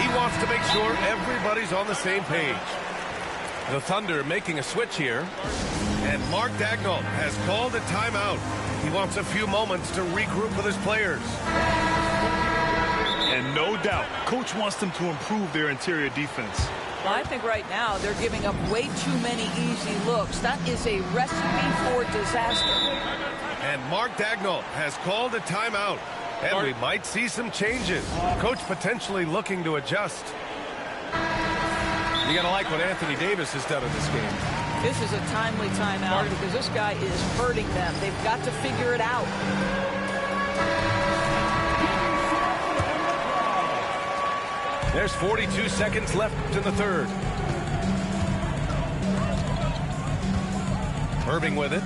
He wants to make sure everybody's on the same page. The Thunder making a switch here. And Mark Daigneault has called a timeout. He wants a few moments to regroup with his players. And no doubt, coach wants them to improve their interior defense. Well, I think right now they're giving up way too many easy looks. That is a recipe for disaster. And Mark Daigneault has called a timeout. And we might see some changes. Coach potentially looking to adjust. You gotta like what Anthony Davis has done in this game. This is a timely timeout because this guy is hurting them. They've got to figure it out. There's 42 seconds left in the third. Irving with it.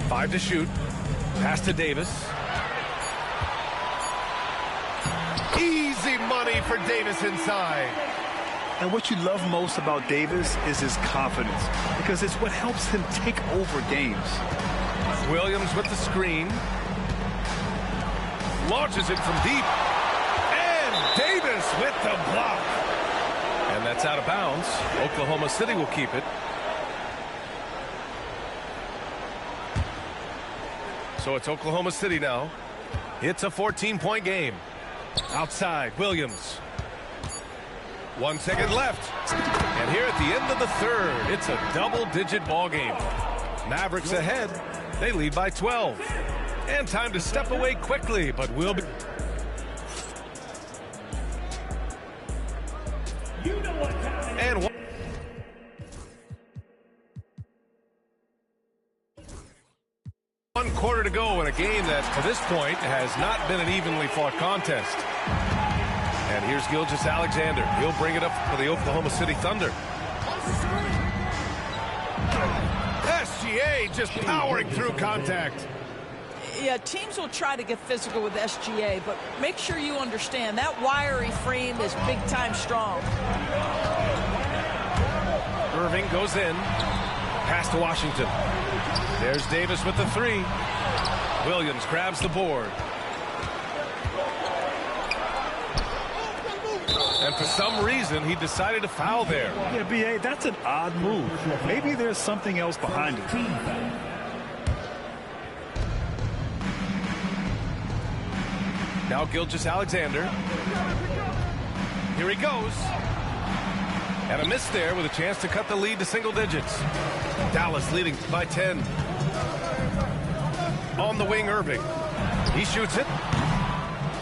Five to shoot. Pass to Davis. Easy money for Davis inside. And what you love most about Davis is his confidence, because it's what helps him take over games. Williams with the screen. Launches it from deep. And Davis with the block. And that's out of bounds. Oklahoma City will keep it. So it's Oklahoma City now. It's a 14-point game. Outside, Williams. 1 second left. And here at the end of the third, it's a double-digit ball game. Mavericks ahead. They lead by 12. And time to step away quickly, but we'll be... And one quarter to go in a game that, to this point, has not been an evenly fought contest. And here's Gilgeous-Alexander. He'll bring it up for the Oklahoma City Thunder. SGA just powering through contact. Yeah, teams will try to get physical with SGA, but make sure you understand that wiry frame is big-time strong. Irving goes in. Pass to Washington. There's Davis with the three. Williams grabs the board. And for some reason, he decided to foul there. Yeah, B.A., that's an odd move. Maybe there's something else behind it. Now Gilgeous-Alexander. Here he goes. And a miss there with a chance to cut the lead to single digits. Dallas leading by 10. On the wing, Irving. He shoots it.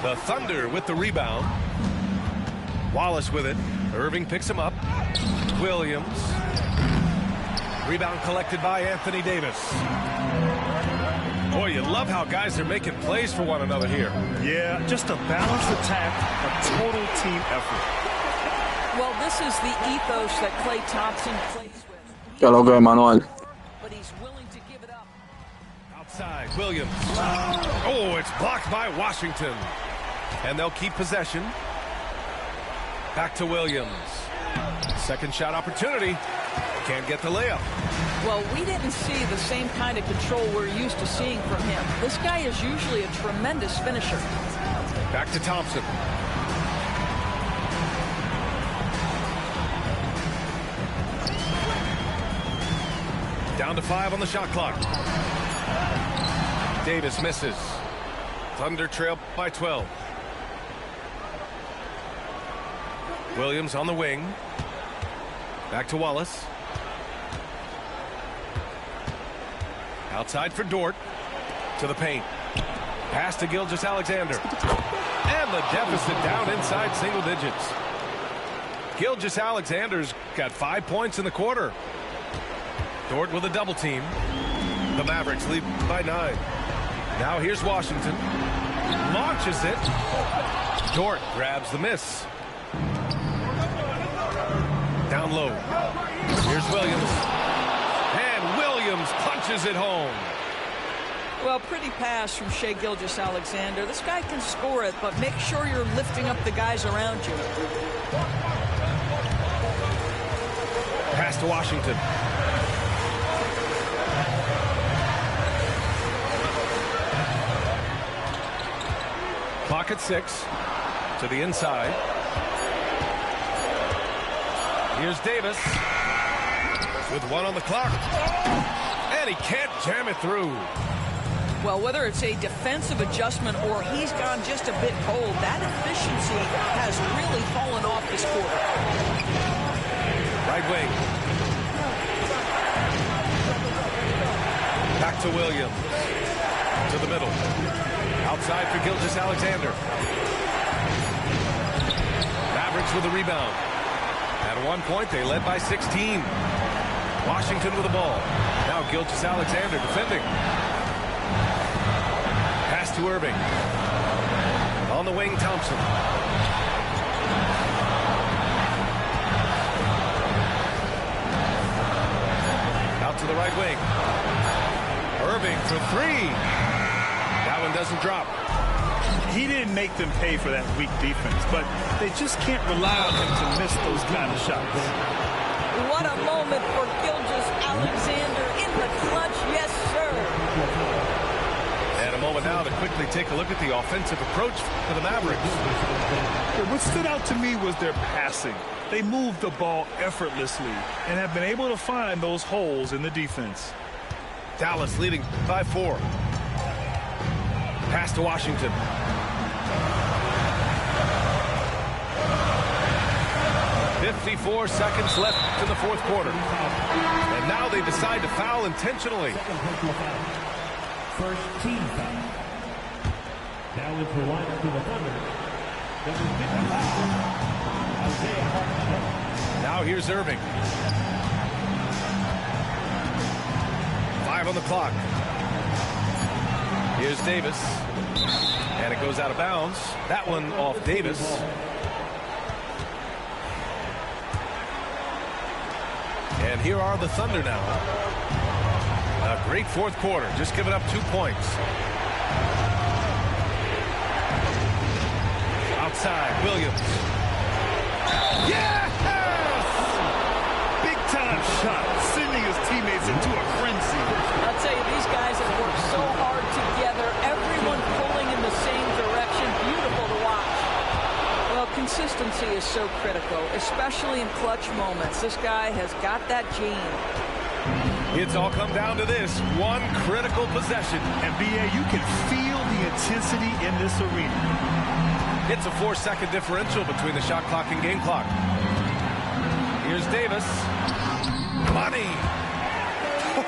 The Thunder with the rebound. Wallace with it. Irving picks him up. Williams. Rebound collected by Anthony Davis. Boy, you love how guys are making plays for one another here. Yeah, just a balanced attack, a total team effort. Well, this is the ethos that Klay Thompson plays with. Ya lo que, Manuel. But he's willing to give it up. Outside, Williams. Oh, it's blocked by Washington. And they'll keep possession. Back to Williams. Second shot opportunity. Can't get the layup. Well, we didn't see the same kind of control we're used to seeing from him. This guy is usually a tremendous finisher. Back to Thompson. Down to 5 on the shot clock. Davis misses. Thunder trail by 12. Williams on the wing. Back to Wallace. Outside for Dort. To the paint. Pass to Gilgeous-Alexander. And the deficit down inside single digits. Gilgeous-Alexander's got 5 points in the quarter. Dort with a double team. The Mavericks lead by 9. Now here's Washington. Launches it. Dort grabs the miss. Down low. Here's Williams. And Williams punches it home. Well, pretty pass from Shai Gilgeous-Alexander. This guy can score it, but make sure you're lifting up the guys around you. Pass to Washington. Clock at 6. To the inside. Here's Davis. With 1 on the clock. And he can't jam it through. Well, whether it's a defensive adjustment or he's gone just a bit cold, that efficiency has really fallen off this quarter. Right wing. Back to Williams. To the middle. Outside for Gilgeous-Alexander. Mavericks with the rebound. At one point, they led by 16. Washington with the ball. Now Gilgeous-Alexander defending. Pass to Irving. On the wing, Thompson. Out to the right wing. Irving for 3. That one doesn't drop. He didn't make them pay for that weak defense, but they just can't rely on him to miss those kind of shots. What a moment for Gilgeous-Alexander in the clutch. Yes, sir. And a moment now to quickly take a look at the offensive approach for the Mavericks. What stood out to me was their passing. They moved the ball effortlessly and have been able to find those holes in the defense. Dallas leading by 4. Pass to Washington. "54 seconds left in the fourth quarter. And now they decide to foul intentionally. First team foul. Now with the line to the Thunder. Now here's Irving. 5 on the clock. Here's Davis. And it goes out of bounds. That one off Davis. And here are the Thunder now. A great fourth quarter. Just giving up 2 points. Outside, Williams. Yes! Big time shot, sending his teammates into a frenzy. I'll tell you, these guys have worked so hard together. Everyone pulling in the same direction. Beautiful to watch. Well, consistency is so critical, especially in clutch moments. This guy has got that gene. It's all come down to this one critical possession. And BA, you can feel the intensity in this arena. It's a 4-second differential between the shot clock and game clock. Here's Davis. Money.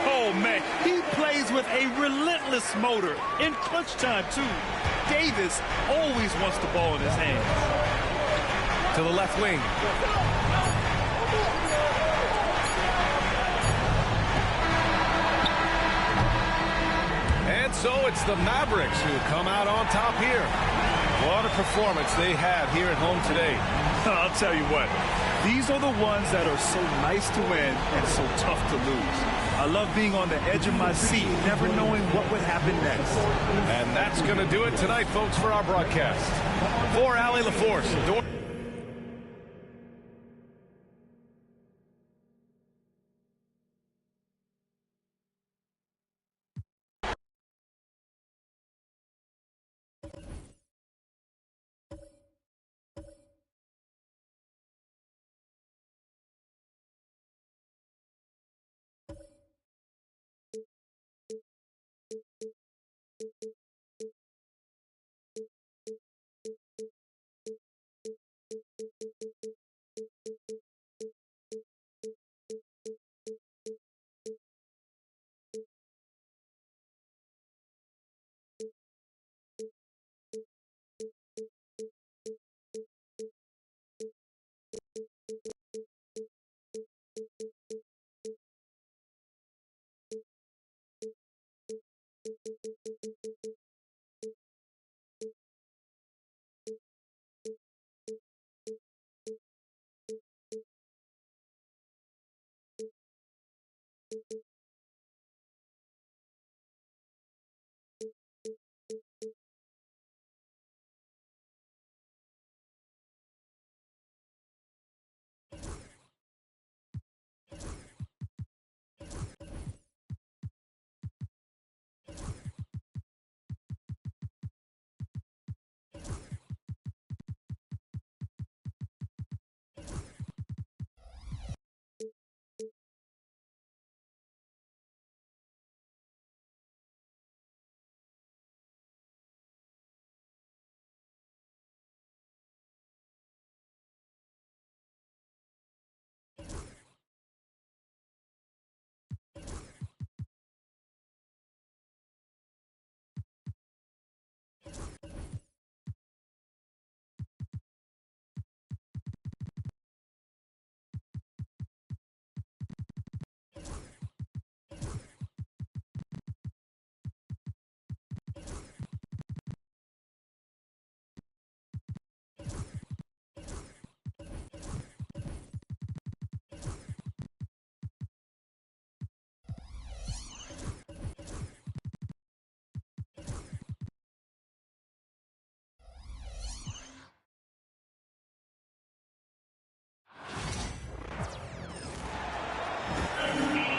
Oh, man, he plays with a relentless motor in clutch time, too. Davis always wants the ball in his hands. To the left wing. And so it's the Mavericks who come out on top here. What a performance they had here at home today. I'll tell you what, these are the ones that are so nice to win and so tough to lose. I love being on the edge of my seat, never knowing what would happen next. And that's going to do it tonight, folks, for our broadcast. For Allie LaForce.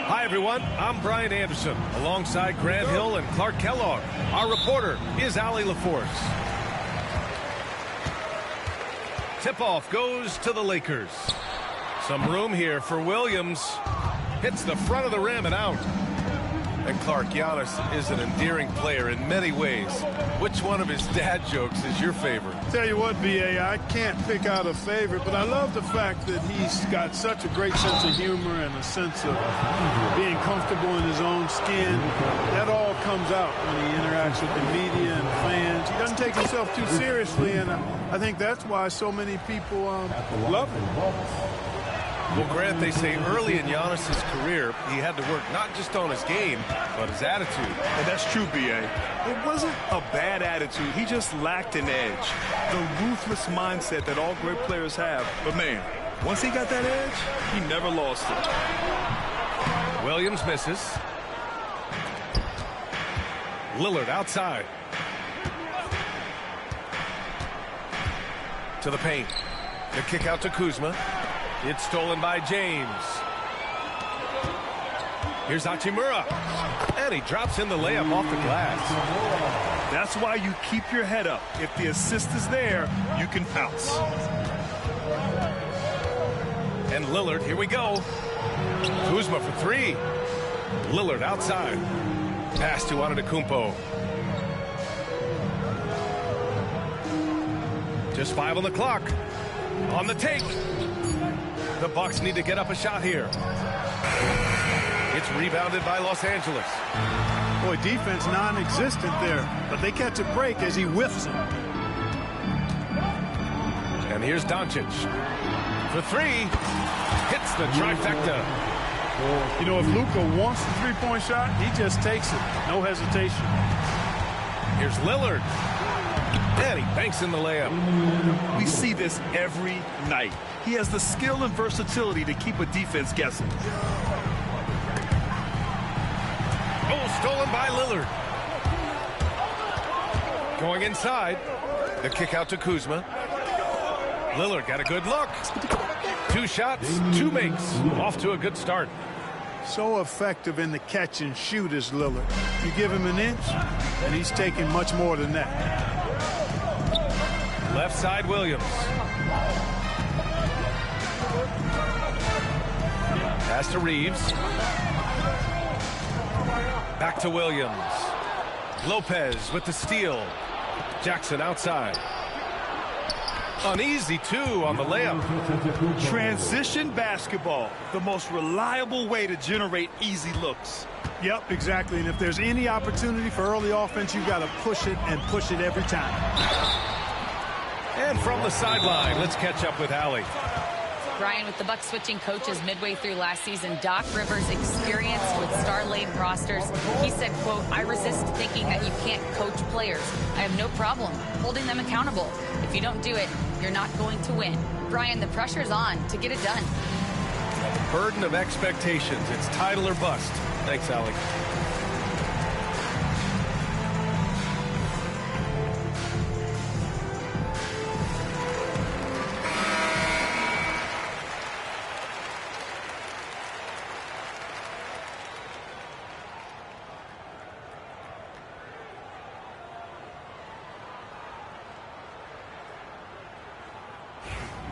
Hi, everyone. I'm Brian Anderson, alongside Grant Hill and Clark Kellogg. Our reporter is Allie LaForce. Tip-off goes to the Lakers. Some room here for Williams. Hits the front of the rim and out. And Clark, Giannis is an endearing player in many ways. Which one of his dad jokes is your favorite? Tell you what, B.A., I can't pick out a favorite, but I love the fact that he's got such a great sense of humor and a sense of being comfortable in his own skin. That all comes out when he interacts with the media and fans. He doesn't take himself too seriously, and I think that's why so many people love him. Well, Grant, they say early in Giannis's career, he had to work not just on his game, but his attitude. And that's true, B.A. It wasn't a bad attitude. He just lacked an edge. The ruthless mindset that all great players have. But, man, once he got that edge, he never lost it. Williams misses. Lillard outside. To the paint. The kick out to Kuzma. It's stolen by James. Here's Hachimura. And he drops in the layup off the glass. That's why you keep your head up. If the assist is there, you can pounce. And Lillard, here we go. Kuzma for three. Lillard outside. Pass to Antetokounmpo. Just 5 on the clock. On the take. The Bucks need to get up a shot here. It's rebounded by Los Angeles. Boy, defense non-existent there, but they catch a break as he whiffs it. And here's Doncic. For three. Hits the trifecta. You know, if Luka wants the three-point shot, he just takes it. No hesitation. Here's Lillard. And he banks in the layup. We see this every night. He has the skill and versatility to keep a defense guessing. Oh, stolen by Lillard. Going inside. The kick out to Kuzma. Lillard got a good look. 2 shots, 2 makes. Off to a good start. So effective in the catch and shoot is Lillard. You give him an inch, and he's taking much more than that. Left side, Williams. Pass to Reeves. Back to Williams. Lopez with the steal. Jackson outside. Uneasy, too, on the layup. Transition basketball, the most reliable way to generate easy looks. Yep, exactly. And if there's any opportunity for early offense, you've got to push it and push it every time. And from the sideline, let's catch up with Allie. Brian, with the Bucks switching coaches midway through last season, Doc Rivers' experience with star-laden rosters, he said, quote, "I resist thinking that you can't coach players. I have no problem holding them accountable. If you don't do it, you're not going to win." Brian, the pressure's on to get it done. The burden of expectations. It's title or bust. Thanks, Allie.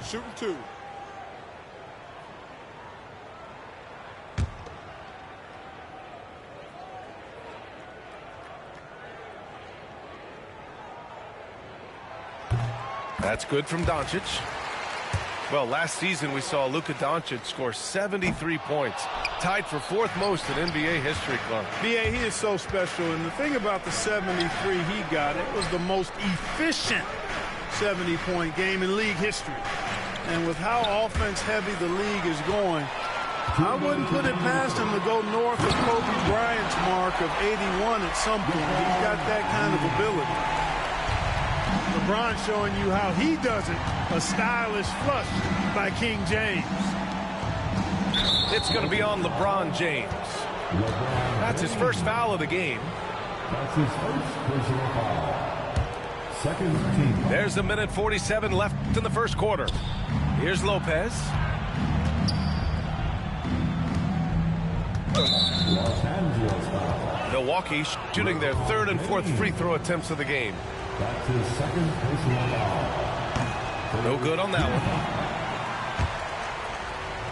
Shooting 2. That's good from Doncic. Well, last season we saw Luka Doncic score 73 points, tied for 4th most in NBA history, Clark. B.A., he is so special, and the thing about the 73 he got, it was the most efficient 70-point game in league history. And with how offense-heavy the league is going, I wouldn't put it past him to go north of Kobe Bryant's mark of 81 at some point. He's got that kind of ability. LeBron showing you how he does it. A stylish flush by King James. It's going to be on LeBron James. That's his first foul of the game. That's his first personal foul. Second team. There's a minute 47 left in the first quarter. Here's Lopez. Los Angeles foul. Milwaukee shooting their 3rd and 4th free throw attempts of the game. That's his second personal foul. No good on that one.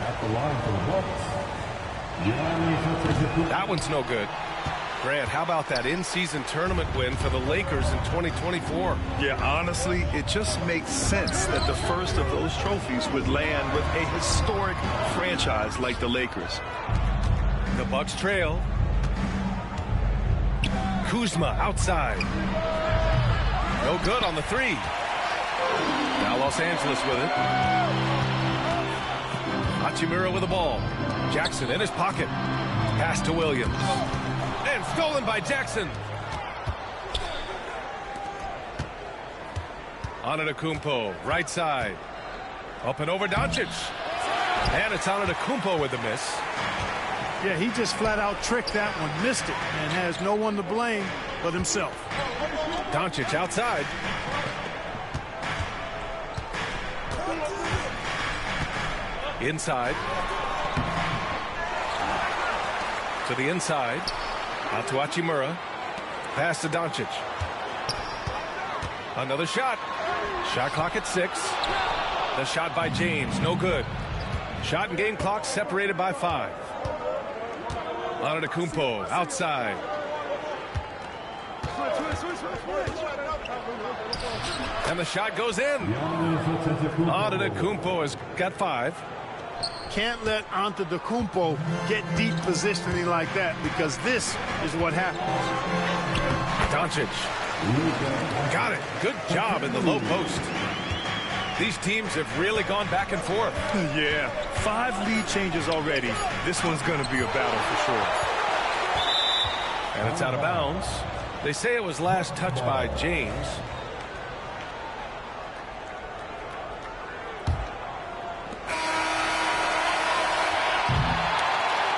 At the line for the Bucks. That one's no good. Grant, how about that in-season tournament win for the Lakers in 2024? Yeah, honestly, it just makes sense that the first of those trophies would land with a historic franchise like the Lakers. The Bucks trail. Kuzma outside. No good on the 3. Now Los Angeles with it. Hachimura with the ball. Jackson in his pocket. Pass to Williams. And stolen by Jackson. Antetokounmpo, right side. Up and over Doncic. And it's Antetokounmpo with the miss. Yeah, he just flat out tricked that one, missed it, and has no one to blame but himself. Doncic outside. Inside. To the inside. Out to Hachimura. Pass to Doncic. Another shot. Shot clock at 6. The shot by James, no good. Shot and game clock separated by 5. Antetokounmpo outside. And the shot goes in. Antetokounmpo has got 5. can't let Antetokounmpo get deep positioning like that, because this is what happens. Doncic. Got it. Good job in the low post. These teams have really gone back and forth. Yeah, 5 lead changes already. This one's going to be a battle for sure. And it's out of bounds. They say it was last touched by James.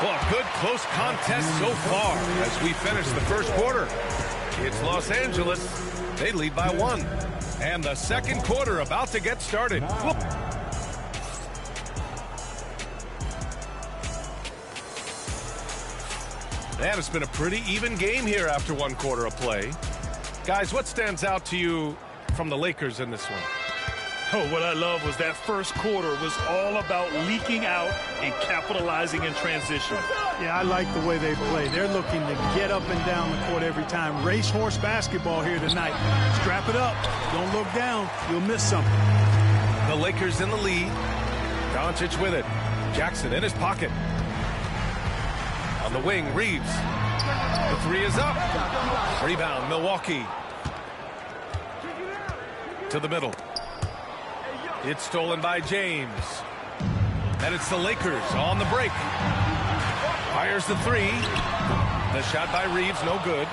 Well, a good close contest so far as we finish the first quarter. It's Los Angeles. They lead by 1. And the second quarter about to get started. Whoop. And it's been a pretty even game here after 1 quarter of play. Guys, what stands out to you from the Lakers in this one? Oh, what I love was that first quarter was all about leaking out and capitalizing in transition. Yeah, I like the way they play. They're looking to get up and down the court every time. Racehorse basketball here tonight. Strap it up. Don't look down. You'll miss something. The Lakers in the lead. Doncic with it. Jackson in his pocket. On the wing, Reeves. The 3 is up. Rebound, Milwaukee. To the middle. It's stolen by James. And it's the Lakers on the break. Fires the 3. The shot by Reeves, no good.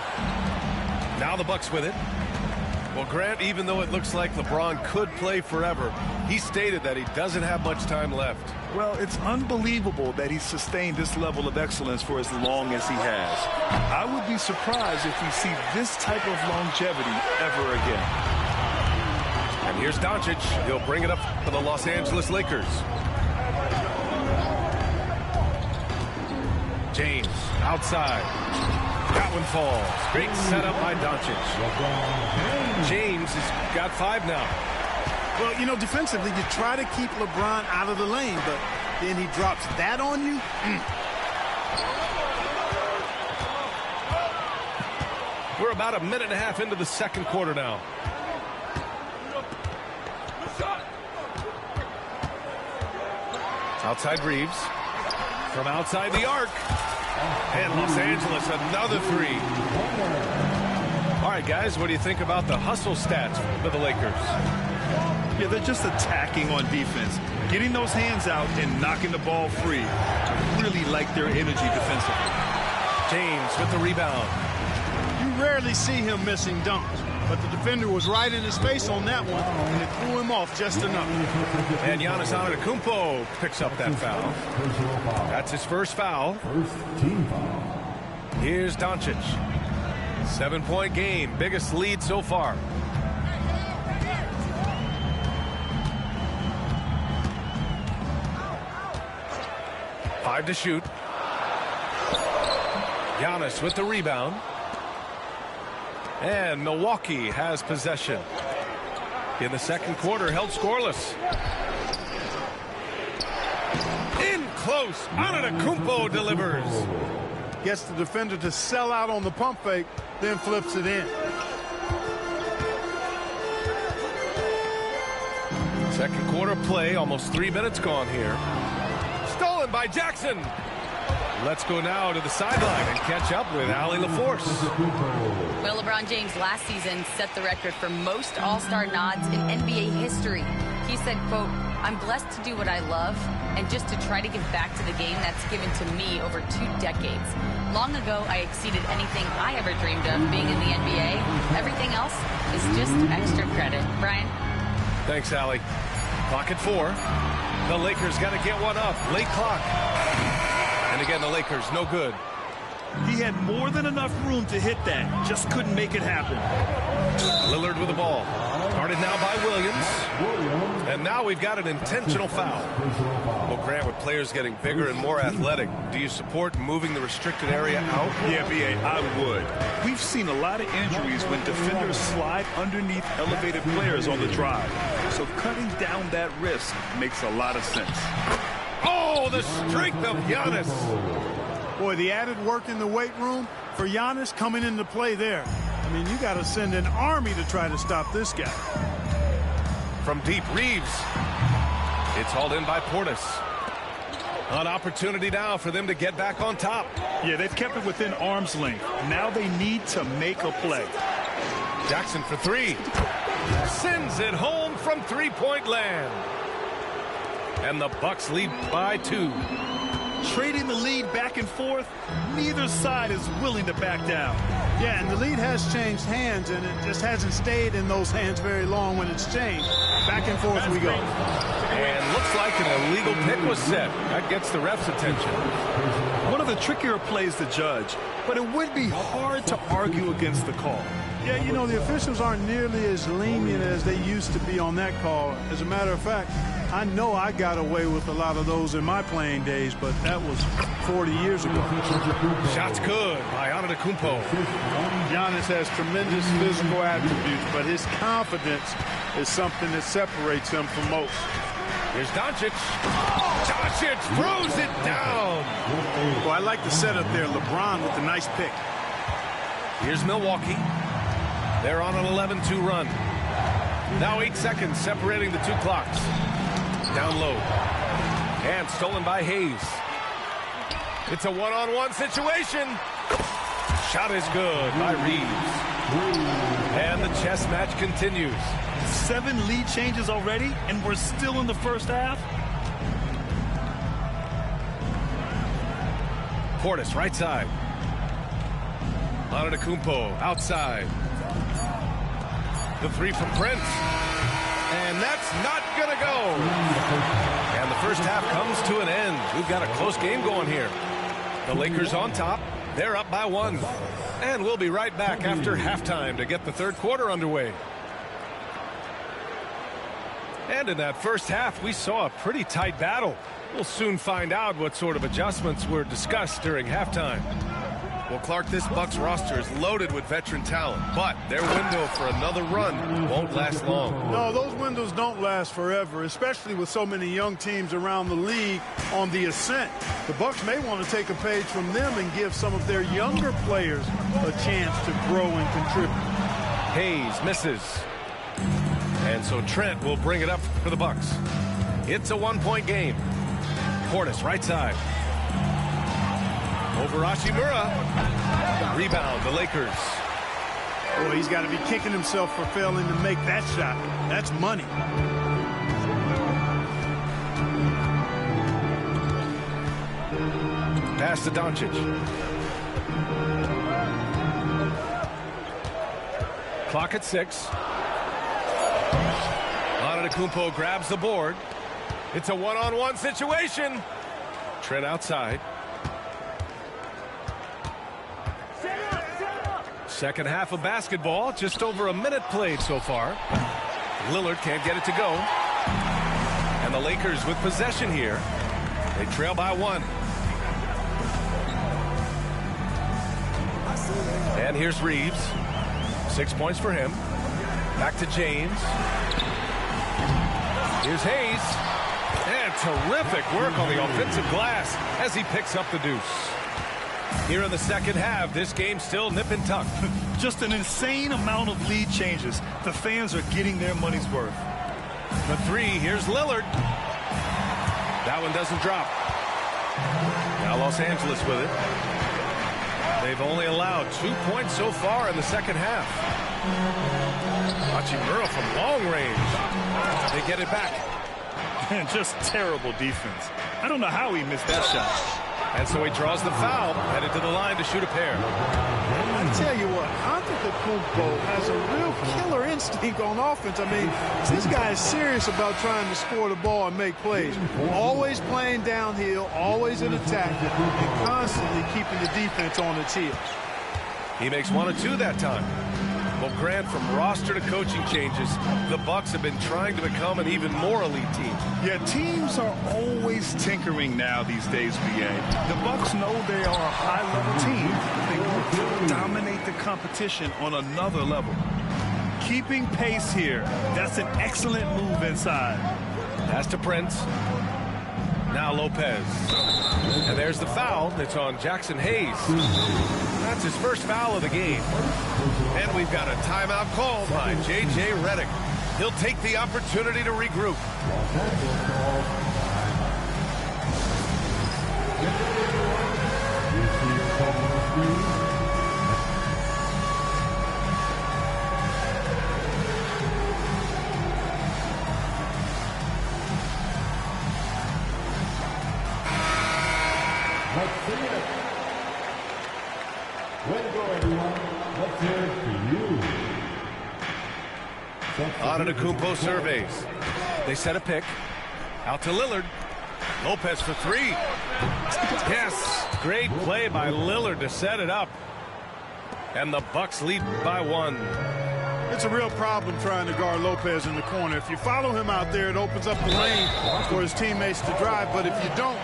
Now the Bucks with it. Well, Grant, even though it looks like LeBron could play forever, he stated that he doesn't have much time left. Well, it's unbelievable that he's sustained this level of excellence for as long as he has. I would be surprised if we see this type of longevity ever again. And here's Doncic. He'll bring it up for the Los Angeles Lakers. James outside. That one falls. Great setup by Doncic. James has got 5 now. Well, you know, defensively, you try to keep LeBron out of the lane, but then he drops that on you. We're about a minute and a half into the second quarter now. Outside Reeves. From outside the arc. And Los Angeles, another 3. All right, guys, what do you think about the hustle stats for the Lakers? Yeah, they're just attacking on defense. Getting those hands out and knocking the ball free. I really like their energy defensively. James with the rebound. You rarely see him missing dunks, but the defender was right in his face on that one, and it threw him off just enough. And Giannis Antetokounmpo picks up that foul. That's his first foul. Here's Doncic. 7-point game, biggest lead so far. Five to shoot. Giannis with the rebound. And Milwaukee has possession. In the second quarter, held scoreless. In close. Antetokounmpo delivers. Gets the defender to sell out on the pump fake, then flips it in. Second quarter play, almost 3 minutes gone here. Stolen by Jackson. Let's go now to the sideline and catch up with Allie LaForce. Well, LeBron James last season set the record for most All-Star nods in NBA history. He said, quote, "I'm blessed to do what I love and just to try to give back to the game that's given to me over 2 decades. Long ago, I exceeded anything I ever dreamed of being in the NBA. Everything else is just extra credit." Brian? Thanks, Allie. Clock at 4. The Lakers got to get one up. Late clock. And again, the Lakers, no good. He had more than enough room to hit that. Just couldn't make it happen. Lillard with the ball. Guarded now by Williams. And now we've got an intentional foul. Well, Grant, with players getting bigger and more athletic, do you support moving the restricted area out? Yeah, B.A., I would. We've seen a lot of injuries when defenders slide underneath elevated players on the drive. So cutting down that risk makes a lot of sense. Oh, the strength of Giannis. Boy, the added work in the weight room for Giannis coming into play there. I mean, you got to send an army to try to stop this guy. From deep, Reeves. It's hauled in by Portis. An opportunity now for them to get back on top. Yeah, they've kept it within arm's length. Now they need to make a play. Jackson for three. Sends it home from three-point land. And the Bucks lead by 2. Trading the lead back and forth, neither side is willing to back down. Yeah, and the lead has changed hands, and it just hasn't stayed in those hands very long when it's changed. Back and forth we go. And looks like an illegal pick was set. That gets the ref's attention. One of the trickier plays to judge, but it would be hard to argue against the call. Yeah, you know, the officials aren't nearly as lenient as they used to be on that call. As a matter of fact, I know I got away with a lot of those in my playing days, but that was 40 years ago. Shots good by Antetokounmpo. Giannis has tremendous physical attributes, but his confidence is something that separates him from most. Here's Doncic. Doncic throws it down. Well, I like the setup there. LeBron with the nice pick. Here's Milwaukee. They're on an 11-2 run. Now 8 seconds separating the 2 clocks. Down low. And stolen by Hayes. It's a one-on-one situation. Shot is good by Reeves. And the chess match continues. 7 lead changes already, and we're still in the first half. Portis, right side. Antetokounmpo, outside. The three from Prince. And that's not going to go. And the first half comes to an end. We've got a close game going here. The Lakers on top. They're up by 1. And we'll be right back after halftime to get the third quarter underway. And in that first half, we saw a pretty tight battle. We'll soon find out what sort of adjustments were discussed during halftime. Well, Clark, this Bucks roster is loaded with veteran talent, but their window for another run won't last long. No, those windows don't last forever, especially with so many young teams around the league on the ascent. The Bucks may want to take a page from them and give some of their younger players a chance to grow and contribute. Hayes misses. And so Trent will bring it up for the Bucks. It's a 1-point game. Portis, right side. Over Hachimura. Rebound, the Lakers. Boy, he's got to be kicking himself for failing to make that shot. That's money. Pass to Doncic. Clock at 6. Antetokounmpo grabs the board. It's a one-on-one situation. Trent outside. Second half of basketball, just over a minute played so far. Lillard can't get it to go. And the Lakers with possession here. They trail by 1. And here's Reeves. 6 points for him. Back to James. Here's Hayes. And terrific work on the offensive glass as he picks up the deuce. Here in the second half, this game's still nip and tuck. Just an insane amount of lead changes. The fans are getting their money's worth. The 3, here's Lillard. That one doesn't drop. Now Los Angeles with it. They've only allowed 2 points so far in the second half. Hachimura from long range. They get it back. And just terrible defense. I don't know how he missed that shot. And so he draws the foul, headed to the line to shoot a pair. I tell you what, Antetokounmpo has a real killer instinct on offense. I mean, this guy is serious about trying to score the ball and make plays. Always playing downhill, always in attack, and constantly keeping the defense on its heels. He makes 1 of 2 that time. Well, Grant, from roster to coaching changes, the Bucks have been trying to become an even more elite team. Yeah, teams are always tinkering now these days, BA. The Bucks know they are a high-level team. They want to dominate the competition on another level. Keeping pace here. That's an excellent move inside. Pass to Prince. Now Lopez. And there's the foul. It's on Jackson Hayes. That's his first foul of the game. And we've got a timeout called by J.J. Redick. He'll take the opportunity to regroup. Antetokounmpo surveys. They set a pick. Out to Lillard. Lopez for three. Yes, great play by Lillard to set it up. And the Bucks lead by 1. It's a real problem trying to guard Lopez in the corner. If you follow him out there, it opens up the lane for his teammates to drive. But if you don't,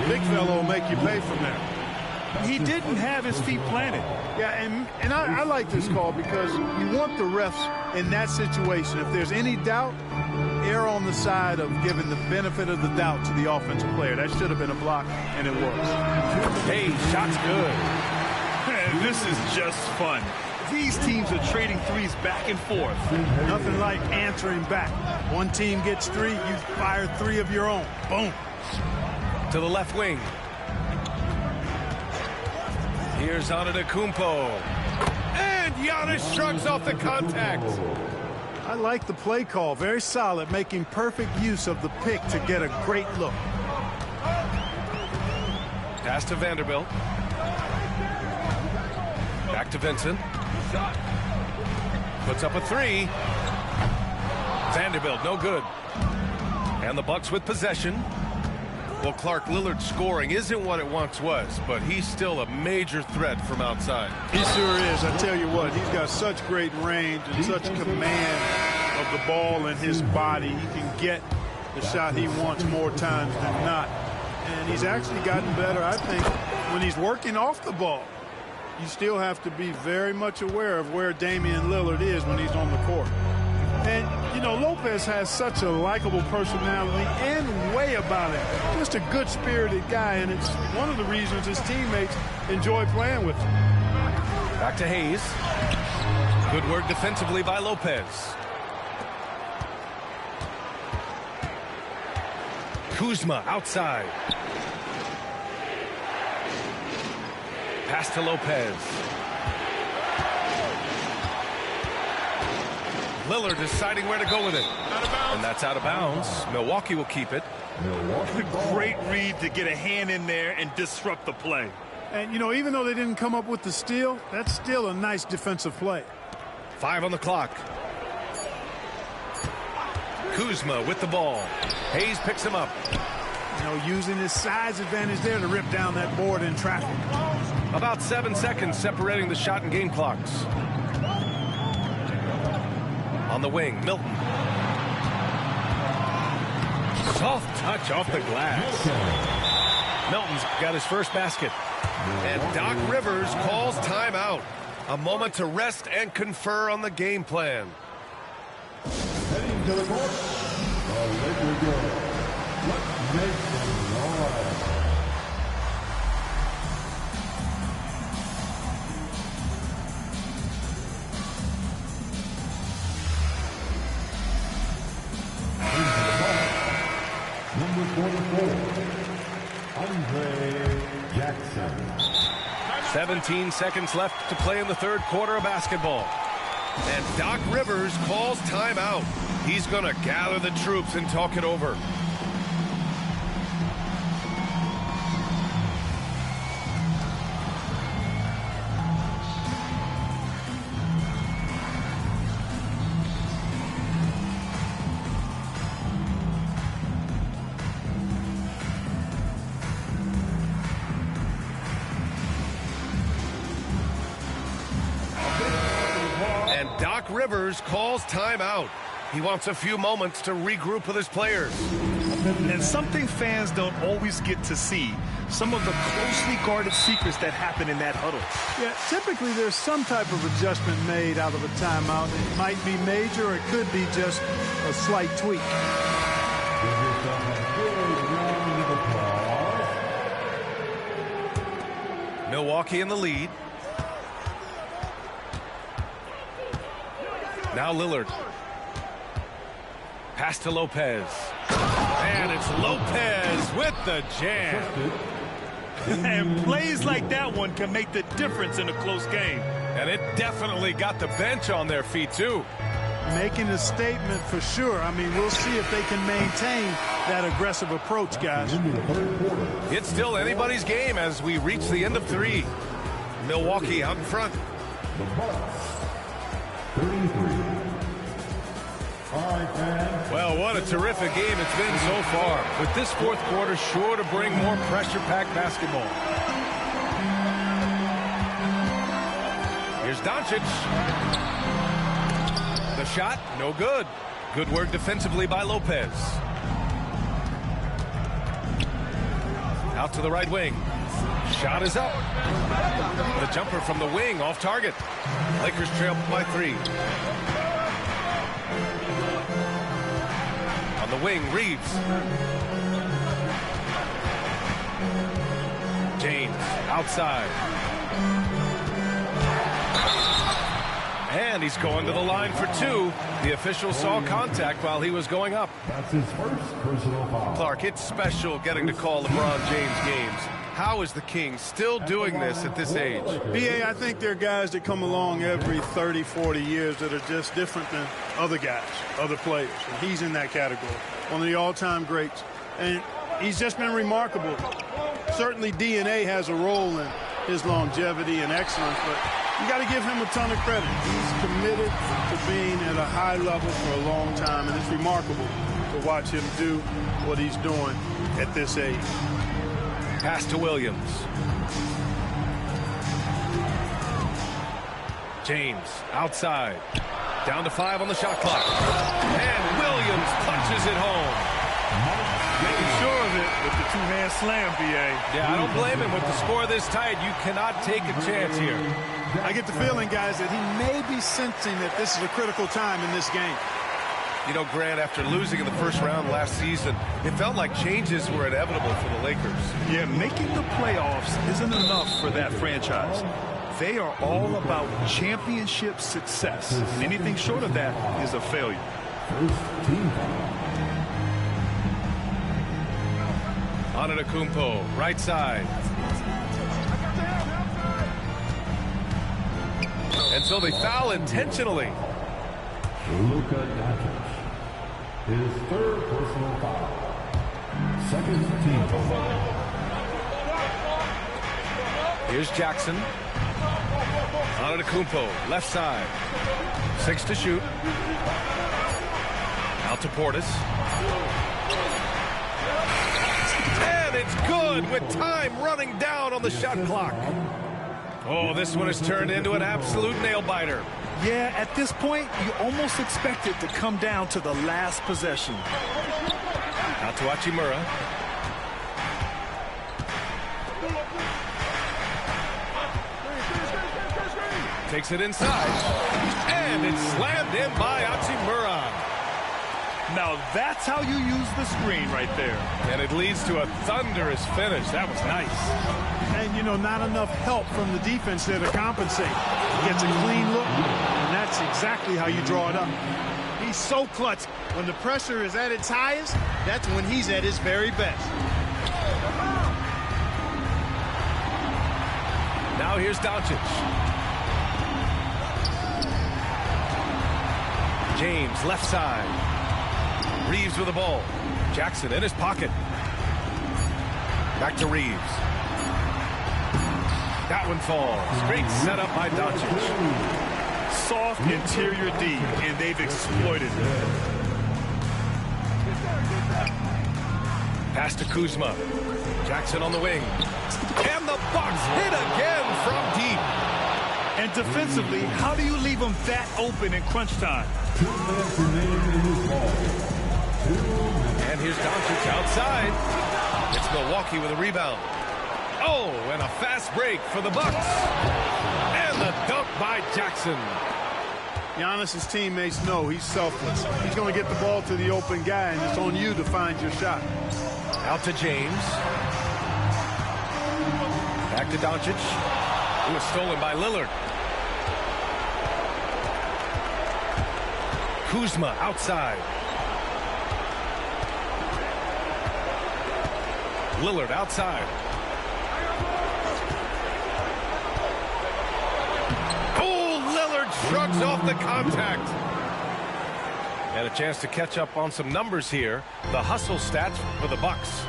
big fellow will make you pay from there. He didn't have his feet planted. Yeah, and I like this call because you want the refs in that situation. If there's any doubt, err on the side of giving the benefit of the doubt to the offensive player. That should have been a block, and it was. Hey, shot's good. Man, this is just fun. These teams are trading threes back and forth. Nothing like answering back. One team gets 3, you fire 3 of your own. Boom. To the left wing. Here's Antetokounmpo. And Giannis shrugs off the contact. I like the play call. Very solid, making perfect use of the pick to get a great look. Pass to Vanderbilt. Back to Vincent. Puts up a 3. Vanderbilt, no good. And the Bucks with possession. Well, Clark, Lillard's scoring isn't what it once was, but he's still a major threat from outside. He sure is. I tell you what, he's got such great range and such command of the ball in his body. He can get the shot he wants more times than not. And he's actually gotten better, I think, when he's working off the ball. You still have to be very much aware of where Damian Lillard is when he's on the court. And, you know, Lopez has such a likable personality and way about him. Just a good-spirited guy, and it's one of the reasons his teammates enjoy playing with him. Back to Hayes. Good work defensively by Lopez. Kuzma outside. Pass to Lopez. Lillard deciding where to go with it. And that's out of bounds. Milwaukee will keep it. Great read to get a hand in there and disrupt the play. And, you know, even though they didn't come up with the steal, that's still a nice defensive play. 5 on the clock. Kuzma with the ball. Hayes picks him up. You know, using his size advantage there to rip down that board in traffic. About 7 seconds separating the shot and game clocks. On the wing, Milton. Soft touch off the glass. Milton's got his first basket. And Doc Rivers calls timeout. A moment to rest and confer on the game plan. Heading to the court, the Lakers go. Let's make some noise. Number 44, Andre Jackson. 17 seconds left to play in the third quarter of basketball. And Doc Rivers calls timeout. He's going to gather the troops and talk it over. Doc Rivers calls timeout. He wants a few moments to regroup with his players. And something fans don't always get to see, some of the closely guarded secrets that happen in that huddle. Yeah, typically there's some type of adjustment made out of a timeout. It might be major, or it could be just a slight tweak. Milwaukee in the lead. Now Lillard. Pass to Lopez. And it's Lopez with the jam. And plays like that one can make the difference in a close game. And it definitely got the bench on their feet, too. Making a statement for sure. I mean, we'll see if they can maintain that aggressive approach, guys. It's still anybody's game as we reach the end of 3. Milwaukee out in front. The Bucks, 33. Well, what a terrific game it's been so far. With this fourth quarter sure to bring more pressure-packed basketball. Here's Doncic. The shot, no good. Good work defensively by Lopez. Out to the right wing. Shot is up. The jumper from the wing off target. Lakers trail by 3. On the wing, Reeves. James outside. And he's going to the line for 2. The official saw contact while he was going up. That's his first personal foul. Clark, it's special getting to call LeBron James games. How is the King still doing this at this age? BA, I think there are guys that come along every 30, 40 years that are just different than other guys, other players. And he's in that category. One of the all-time greats. And he's just been remarkable. Certainly DNA has a role in his longevity and excellence, but you got to give him a ton of credit. He's committed to being at a high level for a long time, and it's remarkable to watch him do what he's doing at this age. Pass to Williams. James outside. Down to 5 on the shot clock. And Williams punches it home. Making sure of it with the two-hand slam, BA. Yeah, I don't blame him. With the score this tight, you cannot take a chance here. I get the feeling, guys, that he may be sensing that this is a critical time in this game. You know, Grant, after losing in the first round last season, it felt like changes were inevitable for the Lakers. Yeah, making the playoffs isn't enough for that franchise. They are all about championship success. And anything short of that is a failure. First team foul. Antetokounmpo, right side. And so they foul intentionally. Luka Doncic. His third personal foul. Second team foul. Here's Jackson. Antetokounmpo, left side. 6 to shoot. Out to Portis. And it's good with time running down on the shot clock. Oh, this one has turned into an absolute nail-biter. Yeah, at this point, you almost expect it to come down to the last possession. Out to Hachimura. Takes it inside. And it's slammed in by Hachimura. Now that's how you use the screen right there. And it leads to a thunderous finish. That was nice. And, you know, not enough help from the defense there to compensate. He gets a clean look, and that's exactly how you draw it up. He's so clutch. When the pressure is at its highest, that's when he's at his very best. Now here's Doncic. James, left side. Reeves with the ball. Jackson in his pocket. Back to Reeves. That one falls. Great setup by Doncic. Soft interior D, and they've exploited it. Pass to Kuzma. Jackson on the wing. And the Bucks hit again from deep. And defensively, how do you leave them that open in crunch time? 2 minutes remaining in this ball. 2 minutes. And here's Doncic outside. It's Milwaukee with a rebound. Oh, and a fast break for the Bucks. And the dunk by Jackson. Giannis's teammates know he's selfless. He's going to get the ball to the open guy, and it's on you to find your shot. Out to James. Back to Doncic. It was stolen by Lillard. Kuzma outside. Lillard outside. shrugs off the contact. And a chance to catch up on some numbers here. The hustle stats for the Bucks.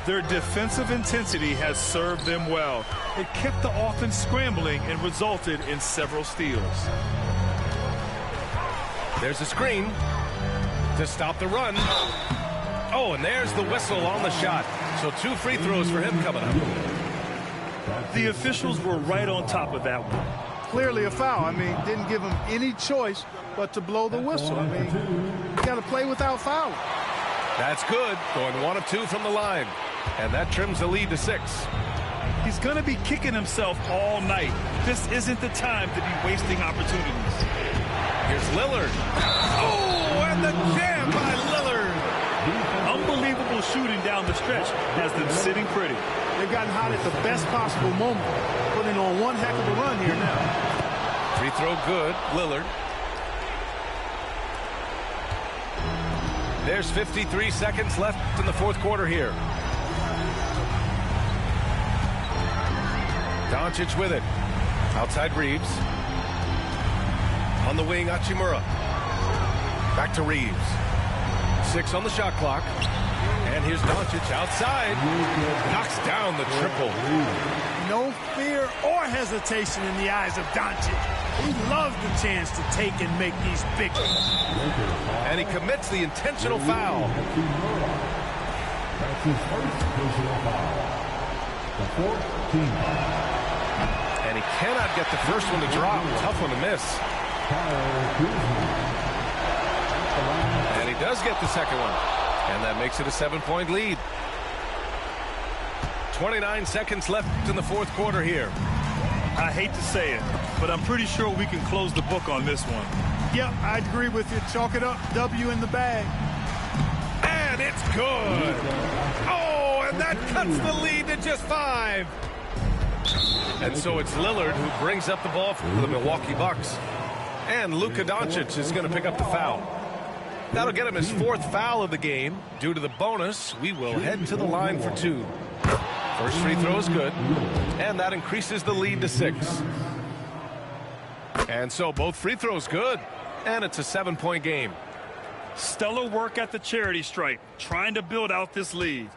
Their defensive intensity has served them well. It kept the offense scrambling and resulted in several steals. There's a screen to stop the run. Oh, and there's the whistle on the shot. So 2 free throws for him coming up. The officials were right on top of that one. Clearly a foul. I mean, didn't give him any choice but to blow the whistle. I mean, you got to play without fouling. That's good. Going 1 of 2 from the line. And that trims the lead to 6. He's going to be kicking himself all night. This isn't the time to be wasting opportunities. Here's Lillard. Oh, and the jam by Lillard. Unbelievable shooting down the stretch has them sitting pretty. They've gotten hot at the best possible moment. Putting on one heck of a run here now. Free throw good. Lillard. There's 53 seconds left in the fourth quarter here. Doncic with it. Outside Reeves. On the wing, Hachimura. Back to Reeves. 6 on the shot clock. And here's Doncic outside. Knocks down the triple. No fear or hesitation in the eyes of Doncic. He loves the chance to take and make these big ones. And he commits the intentional foul. That's his first personal foul. The 4th team foul. And he cannot get the first one to drop. Tough one to miss. And he does get the second one. And that makes it a 7-point lead. 29 seconds left in the fourth quarter here. I hate to say it, but I'm pretty sure we can close the book on this one. Yep, I'd agree with you. Chalk it up. W in the bag. And it's good. Oh, and that cuts the lead to just 5. And so it's Lillard who brings up the ball for the Milwaukee Bucks. And Luka Doncic is going to pick up the foul. That'll get him his 4th foul of the game. Due to the bonus, we will head to the line for 2. First free throw is good. And that increases the lead to 6. And so both free throws good. And it's a 7-point game. Stellar work at the charity stripe, trying to build out this lead.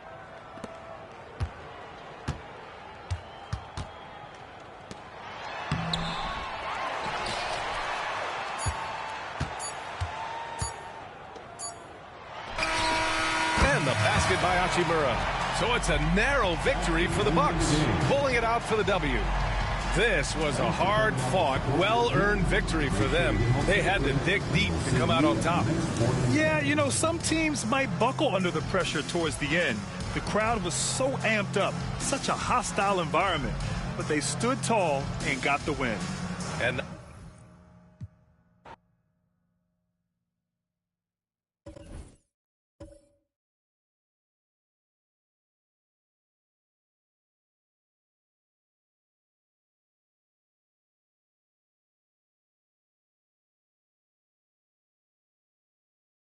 And the basket by Hachimura. So it's a narrow victory for the Bucks, pulling it out for the W. This was a hard-fought, well-earned victory for them. They had to dig deep to come out on top. Yeah, you know, some teams might buckle under the pressure towards the end. The crowd was so amped up, such a hostile environment, but they stood tall and got the win. And